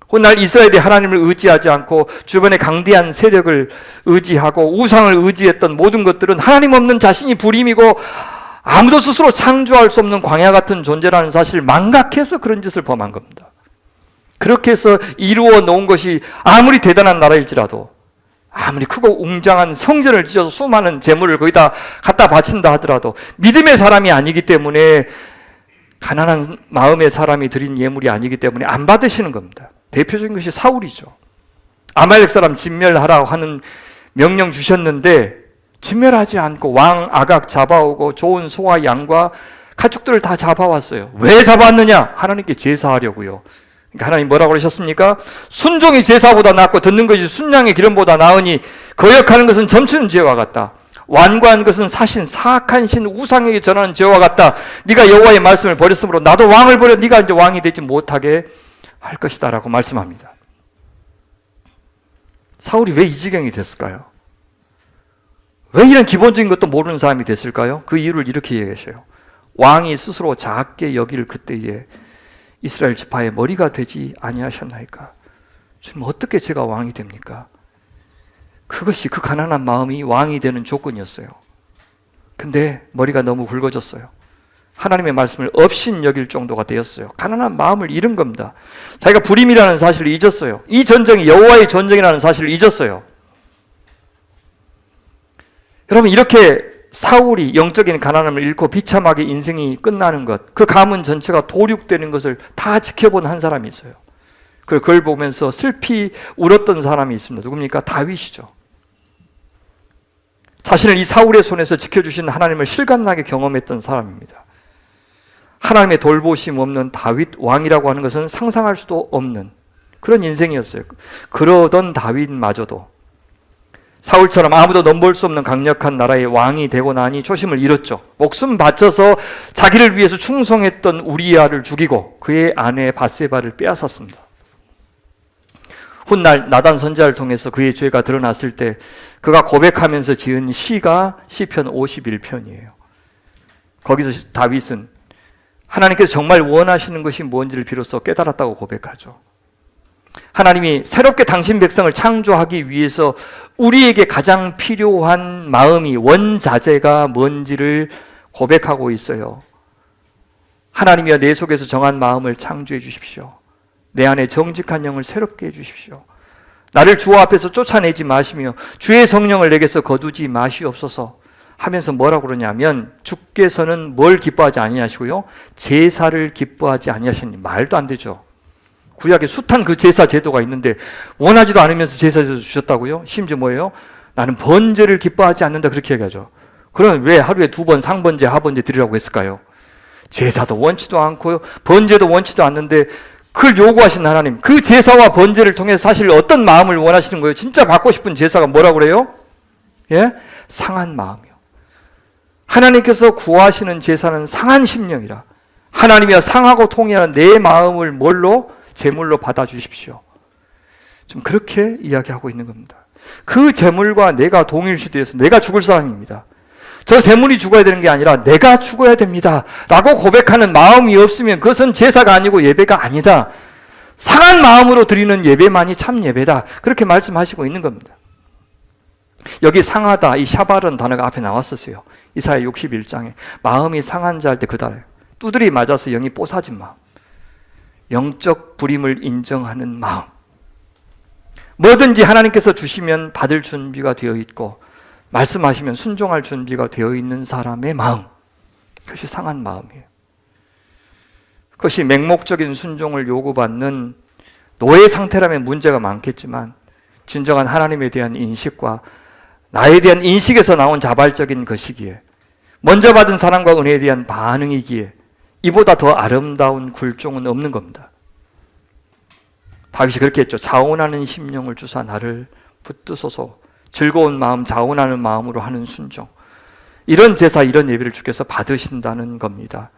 훗날 이스라엘이 하나님을 의지하지 않고 주변의 강대한 세력을 의지하고 우상을 의지했던 모든 것들은 하나님 없는 자신이 불임이고 아무도 스스로 창조할 수 없는 광야 같은 존재라는 사실을 망각해서 그런 짓을 범한 겁니다. 그렇게 해서 이루어 놓은 것이 아무리 대단한 나라일지라도, 아무리 크고 웅장한 성전을 지어서 수많은 재물을 거기다 갖다 바친다 하더라도 믿음의 사람이 아니기 때문에, 가난한 마음의 사람이 드린 예물이 아니기 때문에 안 받으시는 겁니다. 대표적인 것이 사울이죠. 아말렉 사람 진멸하라고 하는 명령 주셨는데 진멸하지 않고 왕 아각 잡아오고 좋은 소와 양과 가축들을 다 잡아왔어요. 왜 잡아왔느냐? 하나님께 제사하려고요. 그러니까 하나님 뭐라고 그러셨습니까? 순종이 제사보다 낫고 듣는 것이 순양의 기름보다 나으니 거역하는 것은 점치는 죄와 같다. 완고한 것은 사신 사악한 신 우상에게 전하는 죄와 같다. 네가 여호와의 말씀을 버렸으므로 나도 왕을 버려 네가 이제 왕이 되지 못하게 할 것이다 라고 말씀합니다. 사울이 왜 이 지경이 됐을까요? 왜 이런 기본적인 것도 모르는 사람이 됐을까요? 그 이유를 이렇게 얘기하셔요. 왕이 스스로 작게 여길 그때에 이스라엘 지파의 머리가 되지 아니하셨나이까? 지금 어떻게 제가 왕이 됩니까? 그것이 그 가난한 마음이 왕이 되는 조건이었어요. 근데 머리가 너무 굵어졌어요. 하나님의 말씀을 업신 여길 정도가 되었어요. 가난한 마음을 잃은 겁니다. 자기가 불임이라는 사실을 잊었어요. 이 전쟁이 여호와의 전쟁이라는 사실을 잊었어요. 여러분, 이렇게 사울이 영적인 가난함을 잃고 비참하게 인생이 끝나는 것, 그 가문 전체가 도륙되는 것을 다 지켜본 한 사람이 있어요. 그걸 보면서 슬피 울었던 사람이 있습니다. 누굽니까? 다윗이죠. 자신을 이 사울의 손에서 지켜주신 하나님을 실감나게 경험했던 사람입니다. 하나님의 돌보심 없는 다윗 왕이라고 하는 것은 상상할 수도 없는 그런 인생이었어요. 그러던 다윗마저도 사울처럼 아무도 넘볼 수 없는 강력한 나라의 왕이 되고 나니 초심을 잃었죠. 목숨 바쳐서 자기를 위해서 충성했던 우리야를 죽이고 그의 아내 바세바를 빼앗았습니다. 훗날 나단 선지자를 통해서 그의 죄가 드러났을 때 그가 고백하면서 지은 시가 시편 51편이에요. 거기서 다윗은 하나님께서 정말 원하시는 것이 뭔지를 비로소 깨달았다고 고백하죠. 하나님이 새롭게 당신 백성을 창조하기 위해서 우리에게 가장 필요한 마음이 원자재가 뭔지를 고백하고 있어요. 하나님이여 내 속에서 정한 마음을 창조해 주십시오. 내 안에 정직한 영을 새롭게 해 주십시오. 나를 주 앞에서 쫓아내지 마시며 주의 성령을 내게서 거두지 마시옵소서 하면서 뭐라고 그러냐면 주께서는 뭘 기뻐하지 아니하시고요, 제사를 기뻐하지 아니하시니. 말도 안 되죠. 구약에 숱한 그 제사 제도가 있는데 원하지도 않으면서 제사 제도 주셨다고요? 심지어 뭐예요? 나는 번제를 기뻐하지 않는다 그렇게 얘기하죠. 그럼 왜 하루에 2번 상번제 하번제 드리라고 했을까요? 제사도 원치도 않고요, 번제도 원치도 않는데 그걸 요구하신 하나님, 그 제사와 번제를 통해서 사실 어떤 마음을 원하시는 거예요? 진짜 받고 싶은 제사가 뭐라고 그래요? 예? 상한 마음이요. 하나님께서 구하시는 제사는 상한 심령이라. 하나님이여 상하고 통해하는 내 마음을 뭘로? 제물로 받아주십시오. 좀 그렇게 이야기하고 있는 겁니다. 그 제물과 내가 동일시되어서 내가 죽을 사람입니다. 저 제물이 죽어야 되는 게 아니라 내가 죽어야 됩니다 라고 고백하는 마음이 없으면 그것은 제사가 아니고 예배가 아니다. 상한 마음으로 드리는 예배만이 참 예배다. 그렇게 말씀하시고 있는 겁니다. 여기 상하다, 이 샤발은 단어가 앞에 나왔었어요. 이사야 61장에 마음이 상한 자 할 때 그 단어예요. 두드리 맞아서 영이 뽀사진 마음, 영적 불임을 인정하는 마음. 뭐든지 하나님께서 주시면 받을 준비가 되어 있고 말씀하시면 순종할 준비가 되어 있는 사람의 마음, 그것이 상한 마음이에요. 그것이 맹목적인 순종을 요구받는 노예 상태라면 문제가 많겠지만 진정한 하나님에 대한 인식과 나에 대한 인식에서 나온 자발적인 것이기에, 먼저 받은 사랑과 은혜에 대한 반응이기에 이보다 더 아름다운 굴종은 없는 겁니다. 다윗이 그렇게 했죠. 자원하는 심령을 주사 나를 붙드소서. 즐거운 마음, 자원하는 마음으로 하는 순종. 이런 제사, 이런 예배를 주께서 받으신다는 겁니다.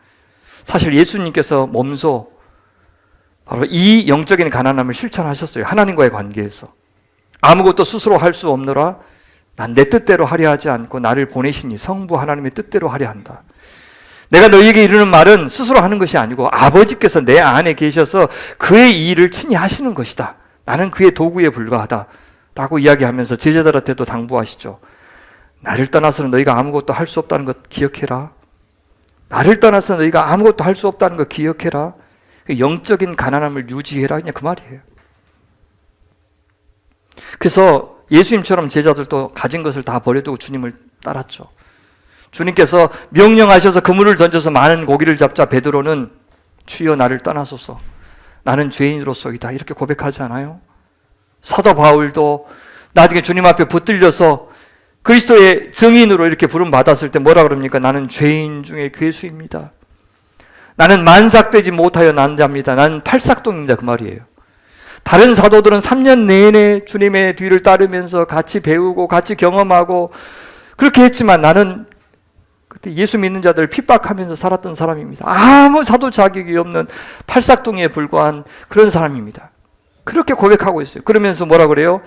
사실 예수님께서 몸소 바로 이 영적인 가난함을 실천하셨어요. 하나님과의 관계에서. 아무것도 스스로 할 수 없노라. 난 내 뜻대로 하려 하지 않고 나를 보내시니 성부 하나님의 뜻대로 하려 한다. 내가 너희에게 이르는 말은 스스로 하는 것이 아니고 아버지께서 내 안에 계셔서 그의 일을 친히 하시는 것이다. 나는 그의 도구에 불과하다 라고 이야기하면서 제자들한테도 당부하시죠. 나를 떠나서는 너희가 아무것도 할 수 없다는 것 기억해라. 나를 떠나서 너희가 아무것도 할 수 없다는 것 기억해라. 영적인 가난함을 유지해라. 그냥 그 말이에요. 그래서 예수님처럼 제자들도 가진 것을 다 버려두고 주님을 따랐죠. 주님께서 명령하셔서 그물을 던져서 많은 고기를 잡자 베드로는 주여 나를 떠나소서 나는 죄인으로서이다 이렇게 고백하지 않아요? 사도 바울도 나중에 주님 앞에 붙들려서 그리스도의 증인으로 이렇게 부름받았을 때 뭐라 그럽니까? 나는 죄인 중에 괴수입니다. 나는 만삭되지 못하여 난 자입니다. 나는 팔삭동입니다. 그 말이에요. 다른 사도들은 3년 내내 주님의 뒤를 따르면서 같이 배우고 같이 경험하고 그렇게 했지만 나는 그때 예수 믿는 자들을 핍박하면서 살았던 사람입니다. 아무 사도 자격이 없는 팔삭동에 불과한 그런 사람입니다. 그렇게 고백하고 있어요. 그러면서 뭐라 그래요?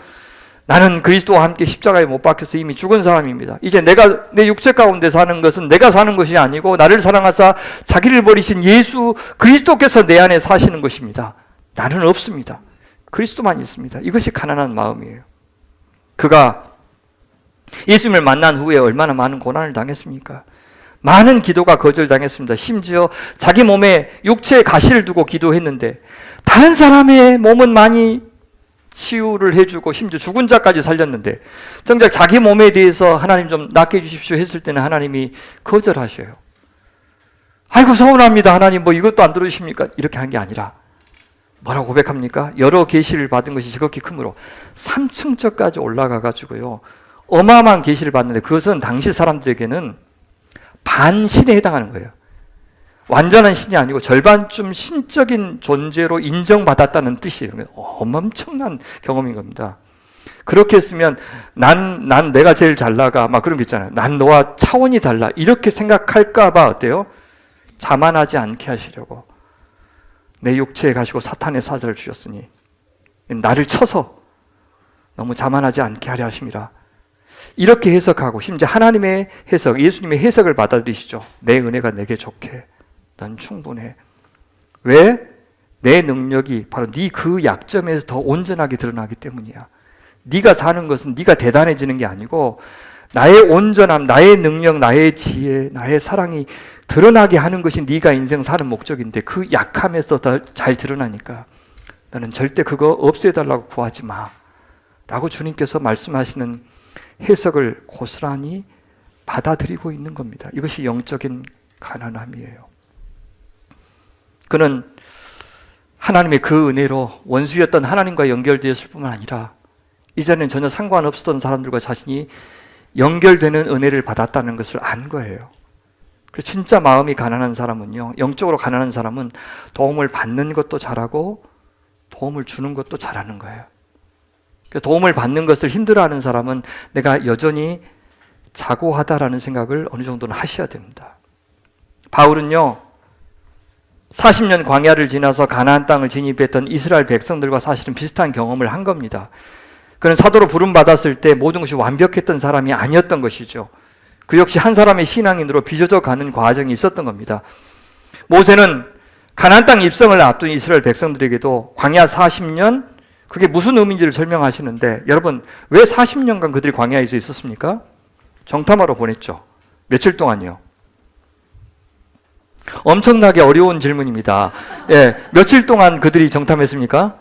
나는 그리스도와 함께 십자가에 못 박혀서 이미 죽은 사람입니다. 이제 내가 내 육체 가운데 사는 것은 내가 사는 것이 아니고 나를 사랑하사 자기를 버리신 예수 그리스도께서 내 안에 사시는 것입니다. 나는 없습니다. 그리스도만 있습니다. 이것이 가난한 마음이에요. 그가 예수님을 만난 후에 얼마나 많은 고난을 당했습니까? 많은 기도가 거절당했습니다. 심지어 자기 몸에 육체에 가시를 두고 기도했는데 다른 사람의 몸은 많이 치유를 해주고 심지어 죽은 자까지 살렸는데 정작 자기 몸에 대해서 하나님 좀 낫게 해주십시오 했을 때는 하나님이 거절하셔요. 아이고 서운합니다. 하나님 뭐 이것도 안 들어주십니까? 이렇게 한 게 아니라 뭐라고 고백합니까? 여러 계시를 받은 것이 지극히 크므로 3층짜리까지 올라가 가지고요 어마어마한 계시를 받는데 그것은 당시 사람들에게는 반신에 해당하는 거예요. 완전한 신이 아니고 절반쯤 신적인 존재로 인정받았다는 뜻이에요. 엄청난 경험인 겁니다. 그렇게 했으면 난 내가 제일 잘 나가 막 그런 게 있잖아요. 난 너와 차원이 달라 이렇게 생각할까 봐 어때요? 자만하지 않게 하시려고 내 육체에 가시고 사탄의 사자를 주셨으니 나를 쳐서 너무 자만하지 않게 하려 하심이라. 이렇게 해석하고 심지어 하나님의 해석, 예수님의 해석을 받아들이시죠. 내 은혜가 내게 좋게 넌 충분해. 왜? 내 능력이 바로 네 그 약점에서 더 온전하게 드러나기 때문이야. 네가 사는 것은 네가 대단해지는 게 아니고 나의 온전함, 나의 능력, 나의 지혜, 나의 사랑이 드러나게 하는 것이 네가 인생 사는 목적인데 그 약함에서 더 잘 드러나니까 너는 절대 그거 없애달라고 구하지 마 라고 주님께서 말씀하시는 해석을 고스란히 받아들이고 있는 겁니다. 이것이 영적인 가난함이에요. 그는 하나님의 그 은혜로 원수였던 하나님과 연결되었을 뿐만 아니라 이전엔 전혀 상관없었던 사람들과 자신이 연결되는 은혜를 받았다는 것을 안 거예요. 그래서 진짜 마음이 가난한 사람은요, 영적으로 가난한 사람은 도움을 받는 것도 잘하고 도움을 주는 것도 잘하는 거예요. 도움을 받는 것을 힘들어하는 사람은 내가 여전히 자고하다라는 생각을 어느 정도는 하셔야 됩니다. 바울은요 40년 광야를 지나서 가나안 땅을 진입했던 이스라엘 백성들과 사실은 비슷한 경험을 한 겁니다. 그는 사도로 부름받았을 때 모든 것이 완벽했던 사람이 아니었던 것이죠. 그 역시 한 사람의 신앙인으로 빚어져 가는 과정이 있었던 겁니다. 모세는 가나안 땅 입성을 앞둔 이스라엘 백성들에게도 광야 40년 그게 무슨 의미인지를 설명하시는데 여러분 왜 40년간 그들이 광야에서 있었습니까? 정탐하러 보냈죠. 며칠 동안요? 엄청나게 어려운 질문입니다. 예, 며칠 동안 그들이 정탐했습니까?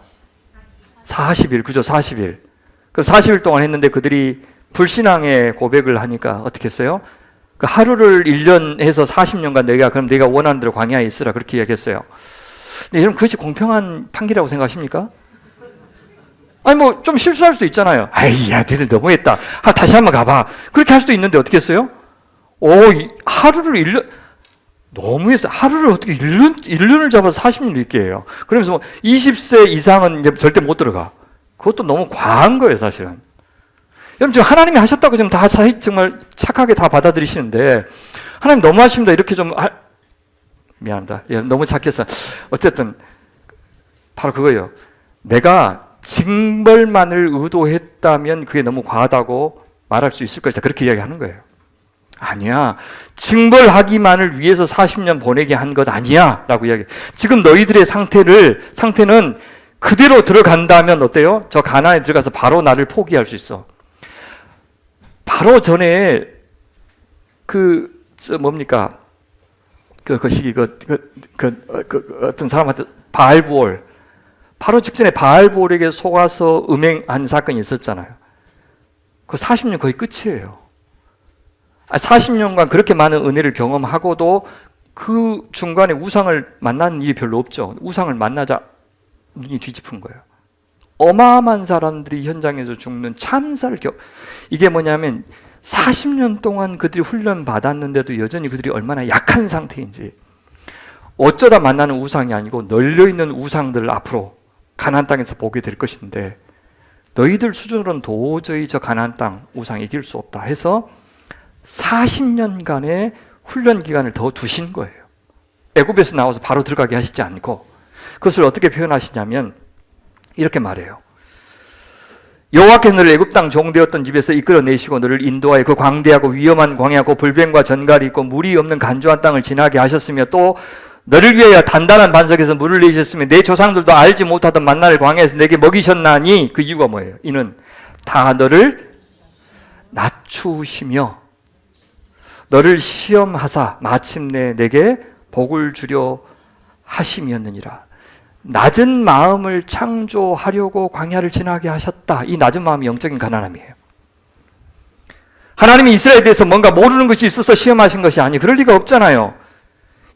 40일, 그죠? 40일. 그럼 40일 동안 했는데 그들이 불신앙의 고백을 하니까 어떻게 했어요? 그 하루를 1년 해서 40년간 그럼 내가 원하는 대로 광야에 있으라 그렇게 이야기했어요. 근데 여러분 그것이 공평한 판결이라고 생각하십니까? 아니 뭐 좀 실수할 수도 있잖아요. 아이 야 니들 너무했다. 다시 한번 가봐. 그렇게 할 수도 있는데 어떻게 했어요? 하루를 1년 너무했어. 하루를 어떻게 1년을 잡아서 40년 있게 해요. 그러면서 20세 이상은 이제 절대 못 들어가. 그것도 너무 과한 거예요, 사실은. 여러분 지금 하나님이 하셨다고 지금 다 정말 착하게 다 받아들이시는데 하나님 너무하십니다. 이렇게 좀 미안합니다. 예, 너무 착했어. 어쨌든 바로 그거예요. 내가 징벌만을 의도했다면 그게 너무 과하다고 말할 수 있을 것이다. 그렇게 이야기하는 거예요. 아니야. 징벌하기만을 위해서 40년 보내게 한 것 아니야. 라고 이야기해요. 지금 너희들의 상태는 그대로 들어간다면 어때요? 저 가나안에 들어가서 바로 나를 포기할 수 있어. 바로 전에 어떤 사람한테 바알부올 바로 직전에 바알부올에게 속아서 음행한 사건이 있었잖아요. 그 40년 거의 끝이에요. 40년간 그렇게 많은 은혜를 경험하고도 그 중간에 우상을 만나는 일이 별로 없죠. 우상을 만나자 눈이 뒤집은 거예요. 어마어마한 사람들이 현장에서 죽는 참사를 이게 뭐냐면 40년 동안 그들이 훈련 받았는데도 여전히 그들이 얼마나 약한 상태인지 어쩌다 만나는 우상이 아니고 널려있는 우상들을 앞으로 가나안 땅에서 보게 될 것인데 너희들 수준으로는 도저히 저 가나안 땅 우상 이길 수 없다 해서 40년간의 훈련 기간을 더 두신 거예요. 애굽에서 나와서 바로 들어가게 하시지 않고 그것을 어떻게 표현하시냐면 이렇게 말해요. 여호와께서 너를 애굽 땅 종되었던 집에서 이끌어내시고 너를 인도하여 그 광대하고 위험한 광야고 불뱀과 전갈이 있고 물이 없는 간조한 땅을 지나게 하셨으며 또 너를 위하여 단단한 반석에서 물을 내셨으며 내 조상들도 알지 못하던 만나를 광야에서 내게 먹이셨나니 그 이유가 뭐예요? 이는 다 너를 낮추시며 너를 시험하사 마침내 내게 복을 주려 하심이었느니라. 낮은 마음을 창조하려고 광야를 지나게 하셨다. 이 낮은 마음이 영적인 가난함이에요. 하나님이 이스라엘에 대해서 뭔가 모르는 것이 있어서 시험하신 것이 아니 그럴 리가 없잖아요.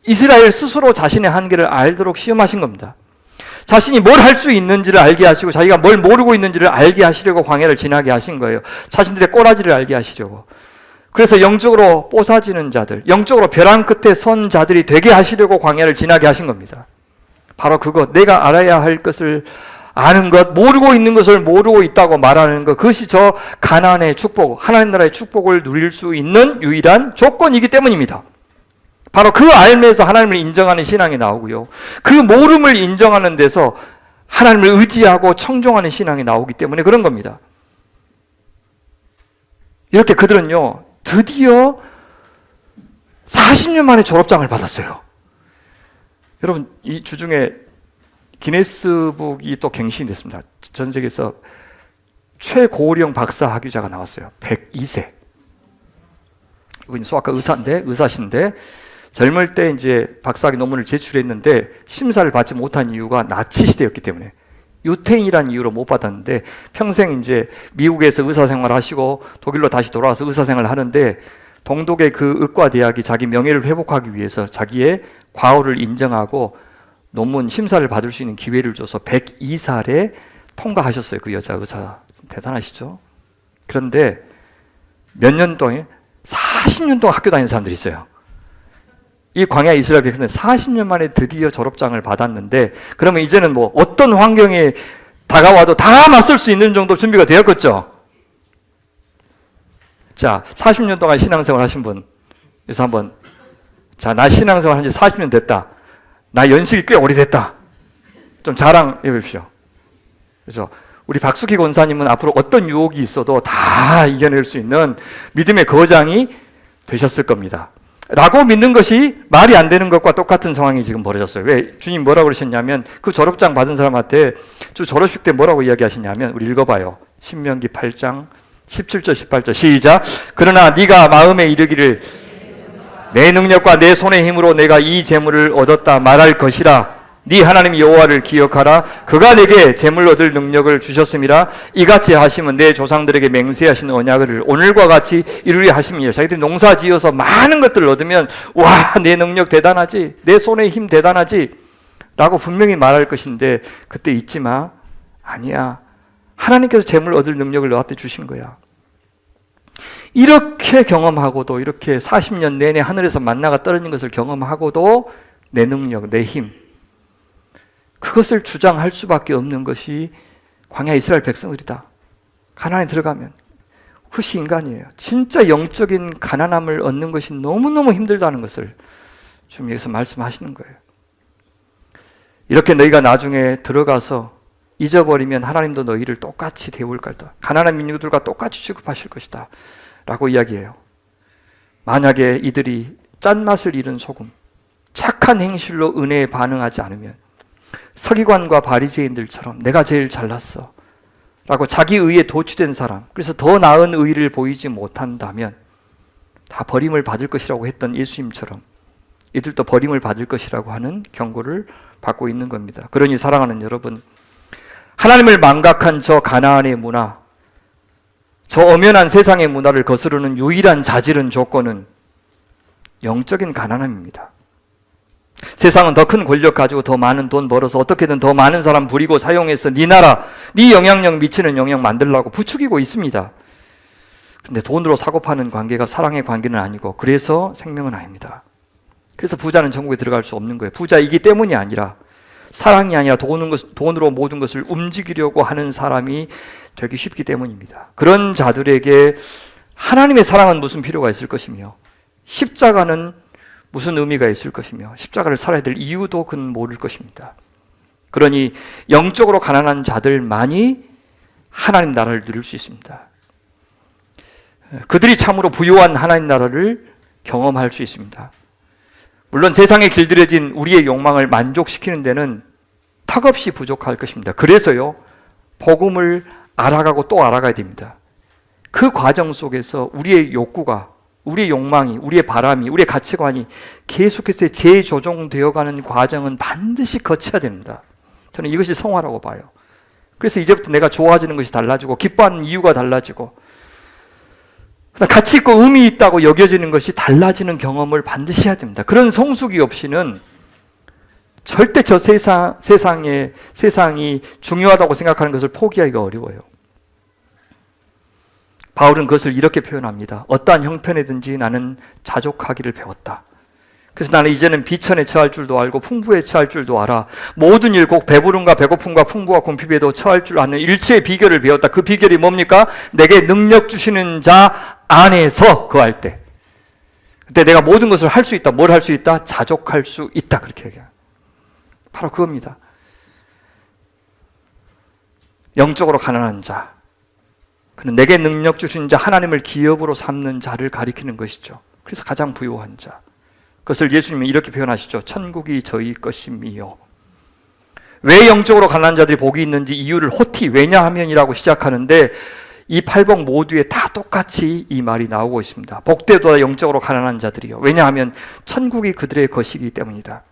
이스라엘 스스로 자신의 한계를 알도록 시험하신 겁니다. 자신이 뭘 할 수 있는지를 알게 하시고 자기가 뭘 모르고 있는지를 알게 하시려고 광야를 지나게 하신 거예요. 자신들의 꼬라지를 알게 하시려고. 그래서 영적으로 뽀사지는 자들, 영적으로 벼랑 끝에 선 자들이 되게 하시려고 광야를 지나게 하신 겁니다. 바로 그것, 내가 알아야 할 것을 아는 것, 모르고 있는 것을 모르고 있다고 말하는 것, 그것이 저 가나안의 축복, 하나님 나라의 축복을 누릴 수 있는 유일한 조건이기 때문입니다. 바로 그 알면서 하나님을 인정하는 신앙이 나오고요. 그 모름을 인정하는 데서 하나님을 의지하고 청종하는 신앙이 나오기 때문에 그런 겁니다. 이렇게 그들은요, 드디어 40년 만에 졸업장을 받았어요. 여러분, 이 주중에 기네스북이 또 갱신이 됐습니다. 전 세계에서 최고령 박사 학위자가 나왔어요. 102세. 이분 소아과 의사신데 젊을 때 이제 박사학위 논문을 제출했는데 심사를 받지 못한 이유가 나치 시대였기 때문에 유태인이라는 이유로 못 받았는데 평생 이제 미국에서 의사생활 하시고 독일로 다시 돌아와서 의사생활을 하는데 동독의 그 의과대학이 자기 명예를 회복하기 위해서 자기의 과오를 인정하고 논문 심사를 받을 수 있는 기회를 줘서 102살에 통과하셨어요. 그 여자 의사. 대단하시죠? 그런데 몇 년 동안 40년 동안 학교 다니는 사람들이 있어요. 이 광야 이스라엘 백성들 40년 만에 드디어 졸업장을 받았는데 그러면 이제는 뭐 어떤 환경에 다가와도 다 맞설 수 있는 정도 준비가 되었겠죠? 자, 40년 동안 신앙생활 하신 분, 그래서 한번, 자, 나 신앙생활 한 지 40년 됐다. 나 연식이 꽤 오래됐다. 좀 자랑해 보십시오. 그래서 우리 박수기 권사님은 앞으로 어떤 유혹이 있어도 다 이겨낼 수 있는 믿음의 거장이 되셨을 겁니다. 라고 믿는 것이 말이 안 되는 것과 똑같은 상황이 지금 벌어졌어요. 왜? 주님 뭐라고 그러셨냐면 그 졸업장 받은 사람한테 주 졸업식 때 뭐라고 이야기하시냐면 우리 읽어봐요. 신명기 8장 17절 18절 시작. 그러나 네가 마음에 이르기를 내 능력과 내 손의 힘으로 내가 이 재물을 얻었다 말할 것이라. 네 하나님 여호와를 기억하라. 그가 내게 재물 얻을 능력을 주셨음이라. 이같이 하시면 내 조상들에게 맹세하신 언약을 오늘과 같이 이루리 하심이요. 자기들이 농사지어서 많은 것들을 얻으면 와, 내 능력 대단하지, 내 손의 힘 대단하지 라고 분명히 말할 것인데 그때 잊지 마. 아니야, 하나님께서 재물 얻을 능력을 너한테 주신 거야. 이렇게 경험하고도, 이렇게 40년 내내 하늘에서 만나가 떨어진 것을 경험하고도 내 능력, 내 힘, 그것을 주장할 수밖에 없는 것이 광야 이스라엘 백성들이다. 가나안에 들어가면 그것이 인간이에요. 진짜 영적인 가난함을 얻는 것이 너무너무 힘들다는 것을 주님 여기서 말씀하시는 거예요. 이렇게 너희가 나중에 들어가서 잊어버리면 하나님도 너희를 똑같이 대울 것이다. 가난한 민족들과 똑같이 취급하실 것이다 라고 이야기해요. 만약에 이들이 짠맛을 잃은 소금, 착한 행실로 은혜에 반응하지 않으면 서기관과 바리새인들처럼 내가 제일 잘났어 라고 자기 의에 도취된 사람, 그래서 더 나은 의를 보이지 못한다면 다 버림을 받을 것이라고 했던 예수님처럼 이들도 버림을 받을 것이라고 하는 경고를 받고 있는 겁니다. 그러니 사랑하는 여러분, 하나님을 망각한 저 가나안의 문화, 저 엄연한 세상의 문화를 거스르는 유일한 자질은 조건은 영적인 가난함입니다. 세상은 더 큰 권력 가지고 더 많은 돈 벌어서 어떻게든 더 많은 사람 부리고 사용해서 네 나라, 네 영향력 미치는 영향 만들려고 부추기고 있습니다. 그런데 돈으로 사고 파는 관계가 사랑의 관계는 아니고 그래서 생명은 아닙니다. 그래서 부자는 천국에 들어갈 수 없는 거예요. 부자이기 때문이 아니라 사랑이 아니라 돈으로 모든 것을 움직이려고 하는 사람이 되기 쉽기 때문입니다. 그런 자들에게 하나님의 사랑은 무슨 필요가 있을 것이며 십자가는 무슨 의미가 있을 것이며 십자가를 살아야 될 이유도 그는 모를 것입니다. 그러니 영적으로 가난한 자들만이 하나님 나라를 누릴 수 있습니다. 그들이 참으로 부유한 하나님 나라를 경험할 수 있습니다. 물론 세상에 길들여진 우리의 욕망을 만족시키는 데는 턱없이 부족할 것입니다. 그래서요, 복음을 알아가고 또 알아가야 됩니다. 그 과정 속에서 우리의 욕구가, 우리의 욕망이, 우리의 바람이, 우리의 가치관이 계속해서 재조정되어가는 과정은 반드시 거쳐야 됩니다. 저는 이것이 성화라고 봐요. 그래서 이제부터 내가 좋아지는 것이 달라지고 기뻐하는 이유가 달라지고 가치 있고 의미 있다고 여겨지는 것이 달라지는 경험을 반드시 해야 됩니다. 그런 성숙이 없이는 절대 저 세상이 중요하다고 생각하는 것을 포기하기가 어려워요. 바울은 그것을 이렇게 표현합니다. 어떠한 형편이든지 나는 자족하기를 배웠다. 그래서 나는 이제는 비천에 처할 줄도 알고 풍부에 처할 줄도 알아. 모든 일 곧 배부름과 배고픔과 풍부와 궁핍에도 처할 줄 아는 일체의 비결을 배웠다. 그 비결이 뭡니까? 내게 능력 주시는 자 안에서 거할 때. 그때 내가 모든 것을 할 수 있다. 뭘 할 수 있다? 자족할 수 있다. 그렇게 얘기해요. 바로 그겁니다. 영적으로 가난한 자, 그는 내게 능력 주신 자, 하나님을 기업으로 삼는 자를 가리키는 것이죠. 그래서 가장 부유한 자, 그것을 예수님이 이렇게 표현하시죠. 천국이 저희 것임이요. 왜 영적으로 가난한 자들이 복이 있는지 이유를 호티 왜냐하면이라고 시작하는데 이 8복 모두에 다 똑같이 이 말이 나오고 있습니다. 복되도다 영적으로 가난한 자들이요. 왜냐하면 천국이 그들의 것이기 때문이다.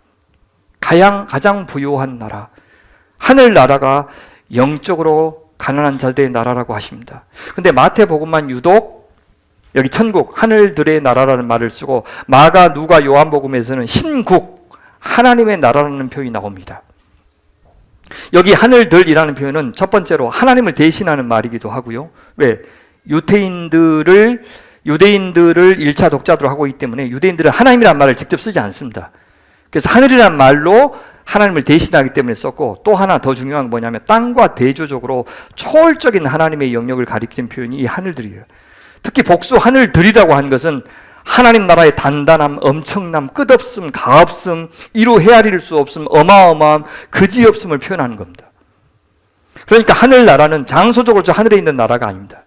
가장 부유한 나라, 하늘나라가 영적으로 가난한 자들의 나라라고 하십니다. 근데 마태복음만 유독 여기 천국, 하늘들의 나라라는 말을 쓰고 마가, 누가, 요한복음에서는 신국, 하나님의 나라라는 표현이 나옵니다. 여기 하늘들이라는 표현은 첫 번째로 하나님을 대신하는 말이기도 하고요. 왜? 유대인들을 1차 독자들로 하고 있기 때문에 유대인들은 하나님이라는 말을 직접 쓰지 않습니다. 그래서 하늘이라는 말로 하나님을 대신하기 때문에 썼고, 또 하나 더 중요한 건 뭐냐면 땅과 대조적으로 초월적인 하나님의 영역을 가리키는 표현이 이 하늘들이에요. 특히 복수 하늘들이라고 한 것은 하나님 나라의 단단함, 엄청남, 끝없음, 가없음, 이루 헤아릴 수 없음, 어마어마함, 그지없음을 표현하는 겁니다. 그러니까 하늘나라는 장소적으로 저 하늘에 있는 나라가 아닙니다.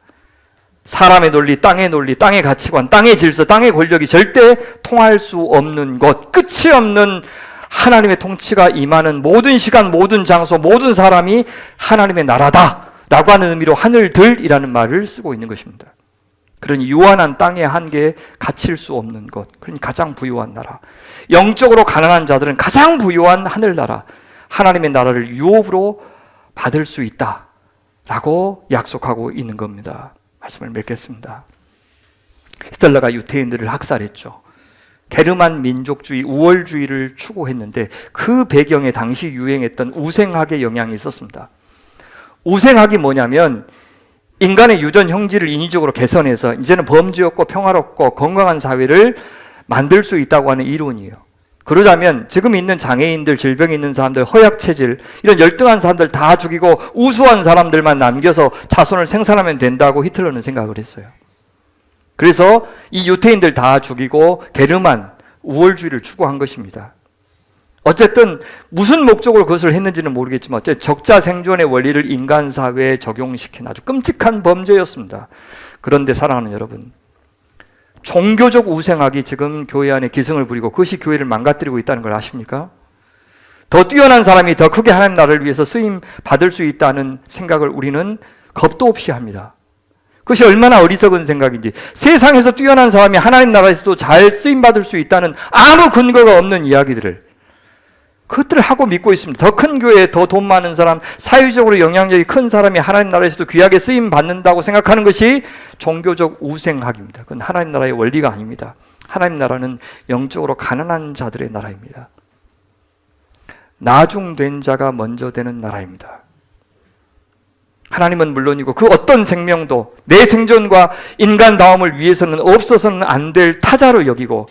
사람의 논리, 땅의 가치관, 땅의 질서, 땅의 권력이 절대 통할 수 없는 곳, 끝이 없는 하나님의 통치가 임하는 모든 시간, 모든 장소, 모든 사람이 하나님의 나라다라고 하는 의미로 하늘들이라는 말을 쓰고 있는 것입니다. 그러니 유한한 땅의 한계에 갇힐 수 없는 것, 그러니 가장 부유한 나라, 영적으로 가난한 자들은 가장 부유한 하늘나라, 하나님의 나라를 유업으로 받을 수 있다라고 약속하고 있는 겁니다. 말씀을 맺겠습니다. 히틀러가 유태인들을 학살했죠. 게르만 민족주의, 우월주의를 추구했는데 그 배경에 당시 유행했던 우생학의 영향이 있었습니다. 우생학이 뭐냐면 인간의 유전 형질을 인위적으로 개선해서 이제는 범죄 없고 평화롭고 건강한 사회를 만들 수 있다고 하는 이론이에요. 그러자면 지금 있는 장애인들, 질병이 있는 사람들, 허약체질, 이런 열등한 사람들 다 죽이고 우수한 사람들만 남겨서 자손을 생산하면 된다고 히틀러는 생각을 했어요. 그래서 이 유태인들 다 죽이고 게르만 우월주의를 추구한 것입니다. 어쨌든 무슨 목적으로 그것을 했는지는 모르겠지만 어쨌든 적자 생존의 원리를 인간 사회에 적용시킨 아주 끔찍한 범죄였습니다. 그런데 사랑하는 여러분, 종교적 우생학이 지금 교회 안에 기승을 부리고 그것이 교회를 망가뜨리고 있다는 걸 아십니까? 더 뛰어난 사람이 더 크게 하나님 나라를 위해서 쓰임 받을 수 있다는 생각을 우리는 겁도 없이 합니다. 그것이 얼마나 어리석은 생각인지. 세상에서 뛰어난 사람이 하나님 나라에서도 잘 쓰임받을 수 있다는 아무 근거가 없는 이야기들을, 그것들을 하고 믿고 있습니다. 더 큰 교회, 더 돈 많은 사람, 사회적으로 영향력이 큰 사람이 하나님 나라에서도 귀하게 쓰임받는다고 생각하는 것이 종교적 우생학입니다. 그건 하나님 나라의 원리가 아닙니다. 하나님 나라는 영적으로 가난한 자들의 나라입니다. 나중된 자가 먼저 되는 나라입니다. 하나님은 물론이고 그 어떤 생명도 내 생존과 인간다움을 위해서는 없어서는 안 될 타자로 여기고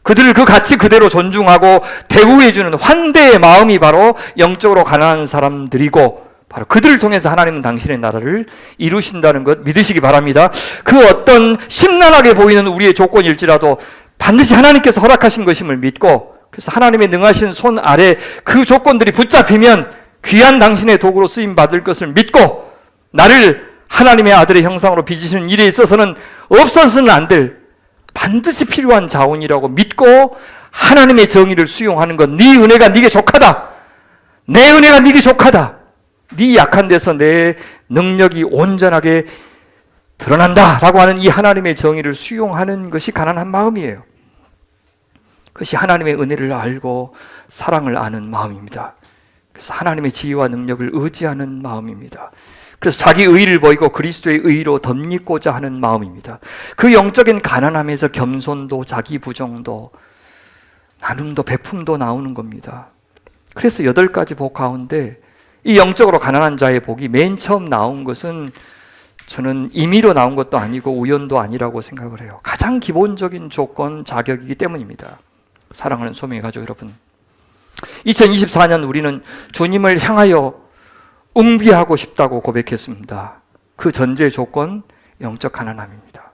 그들을 그 가치 그대로 존중하고 대우해주는 환대의 마음이 바로 영적으로 가난한 사람들이고, 바로 그들을 통해서 하나님은 당신의 나라를 이루신다는 것 믿으시기 바랍니다. 그 어떤 심란하게 보이는 우리의 조건일지라도 반드시 하나님께서 허락하신 것임을 믿고, 그래서 하나님의 능하신 손 아래 그 조건들이 붙잡히면 귀한 당신의 도구로 쓰임받을 것을 믿고, 나를 하나님의 아들의 형상으로 빚으시는 일에 있어서는 없어서는 안 될 반드시 필요한 자원이라고 믿고 하나님의 정의를 수용하는 것. 네 은혜가 네게 족하다. 내 은혜가 네게 족하다. 네 약한 데서 내 능력이 온전하게 드러난다 라고 하는 이 하나님의 정의를 수용하는 것이 가난한 마음이에요. 그것이 하나님의 은혜를 알고 사랑을 아는 마음입니다. 그래서 하나님의 지혜와 능력을 의지하는 마음입니다. 그래서 자기 의의를 보이고 그리스도의 의의로 덧입고자 하는 마음입니다. 그 영적인 가난함에서 겸손도, 자기 부정도, 나눔도, 베품도 나오는 겁니다. 그래서 8가지 복 가운데 이 영적으로 가난한 자의 복이 맨 처음 나온 것은 저는 임의로 나온 것도 아니고 우연도 아니라고 생각을 해요. 가장 기본적인 조건, 자격이기 때문입니다. 사랑하는 소명의 가족 여러분, 2024년 우리는 주님을 향하여 응비하고 싶다고 고백했습니다. 그 전제 조건, 영적 가난함입니다.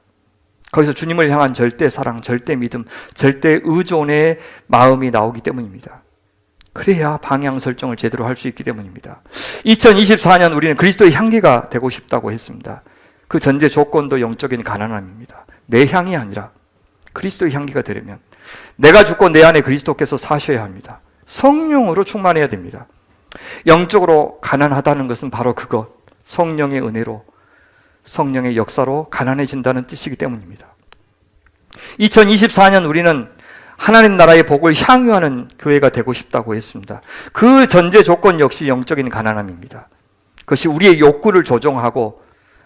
거기서 주님을 향한 절대 사랑, 절대 믿음, 절대 의존의 마음이 나오기 때문입니다. 그래야 방향 설정을 제대로 할 수 있기 때문입니다. 2024년 우리는 그리스도의 향기가 되고 싶다고 했습니다. 그 전제 조건도 영적인 가난함입니다. 내 향이 아니라 그리스도의 향기가 되려면 내가 죽고 내 안에 그리스도께서 사셔야 합니다. 성령으로 충만해야 됩니다. 영적으로 가난하다는 것은 바로 그것, 성령의 은혜로, 성령의 역사로 가난해진다는 뜻이기 때문입니다. 2024년 우리는 하나님 나라의 복을 향유하는 교회가 되고 싶다고 했습니다. 그 전제 조건 역시 영적인 가난함입니다. 그것이 우리의 욕구를 조정하고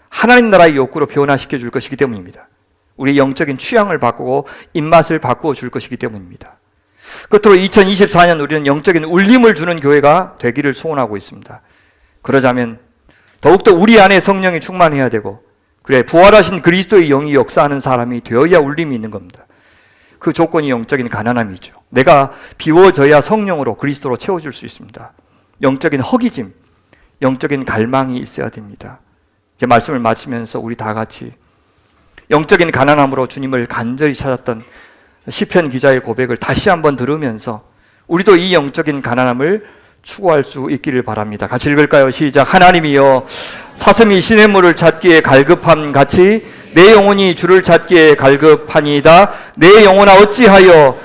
하나님 나라의 욕구로 변화시켜 줄 것이기 때문입니다. 우리의 영적인 취향을 바꾸고 입맛을 바꾸어 줄 것이기 때문입니다. 끝으로 2024년 우리는 영적인 울림을 주는 교회가 되기를 소원하고 있습니다. 그러자면 더욱더 우리 안에 성령이 충만해야 되고, 그래 부활하신 그리스도의 영이 역사하는 사람이 되어야 울림이 있는 겁니다. 그 조건이 영적인 가난함이죠. 내가 비워져야 성령으로 그리스도로 채워줄 수 있습니다. 영적인 허기짐, 영적인 갈망이 있어야 됩니다. 이제 말씀을 마치면서 우리 다 같이 영적인 가난함으로 주님을 간절히 찾았던 시편 기자의 고백을 다시 한번 들으면서 우리도 이 영적인 가난함을 추구할 수 있기를 바랍니다. 같이 읽을까요? 시작. 하나님이여, 사슴이 시냇물을 찾기에 갈급함 같이 내 영혼이 주를 찾기에 갈급하니이다. 내 영혼아 어찌하여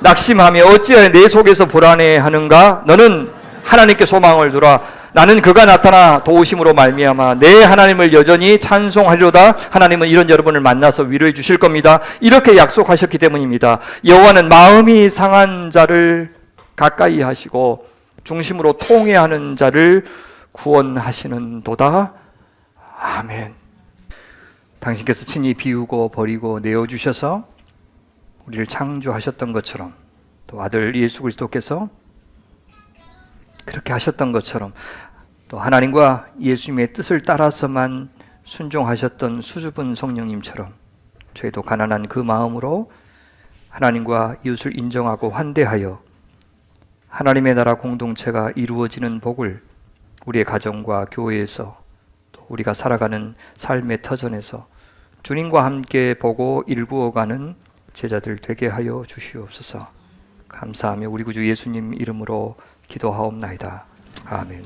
낙심하며 어찌하여 내 속에서 불안해하는가? 너는 하나님께 소망을 두라. 나는 그가 나타나 도우심으로 말미암아 내 하나님을 여전히 찬송하려다. 하나님은 이런 여러분을 만나서 위로해 주실 겁니다. 이렇게 약속하셨기 때문입니다. 여호와는 마음이 상한 자를 가까이 하시고 중심으로 통회하는 자를 구원하시는도다. 아멘. 당신께서 친히 비우고 버리고 내어주셔서 우리를 창조하셨던 것처럼, 또 아들 예수 그리스도께서 그렇게 하셨던 것처럼, 또 하나님과 예수님의 뜻을 따라서만 순종하셨던 수줍은 성령님처럼 저희도 가난한 그 마음으로 하나님과 이웃을 인정하고 환대하여 하나님의 나라 공동체가 이루어지는 복을 우리의 가정과 교회에서, 또 우리가 살아가는 삶의 터전에서 주님과 함께 보고 일구어가는 제자들 되게 하여 주시옵소서. 감사하며 우리 구주 예수님 이름으로 기도하옵나이다. 아멘.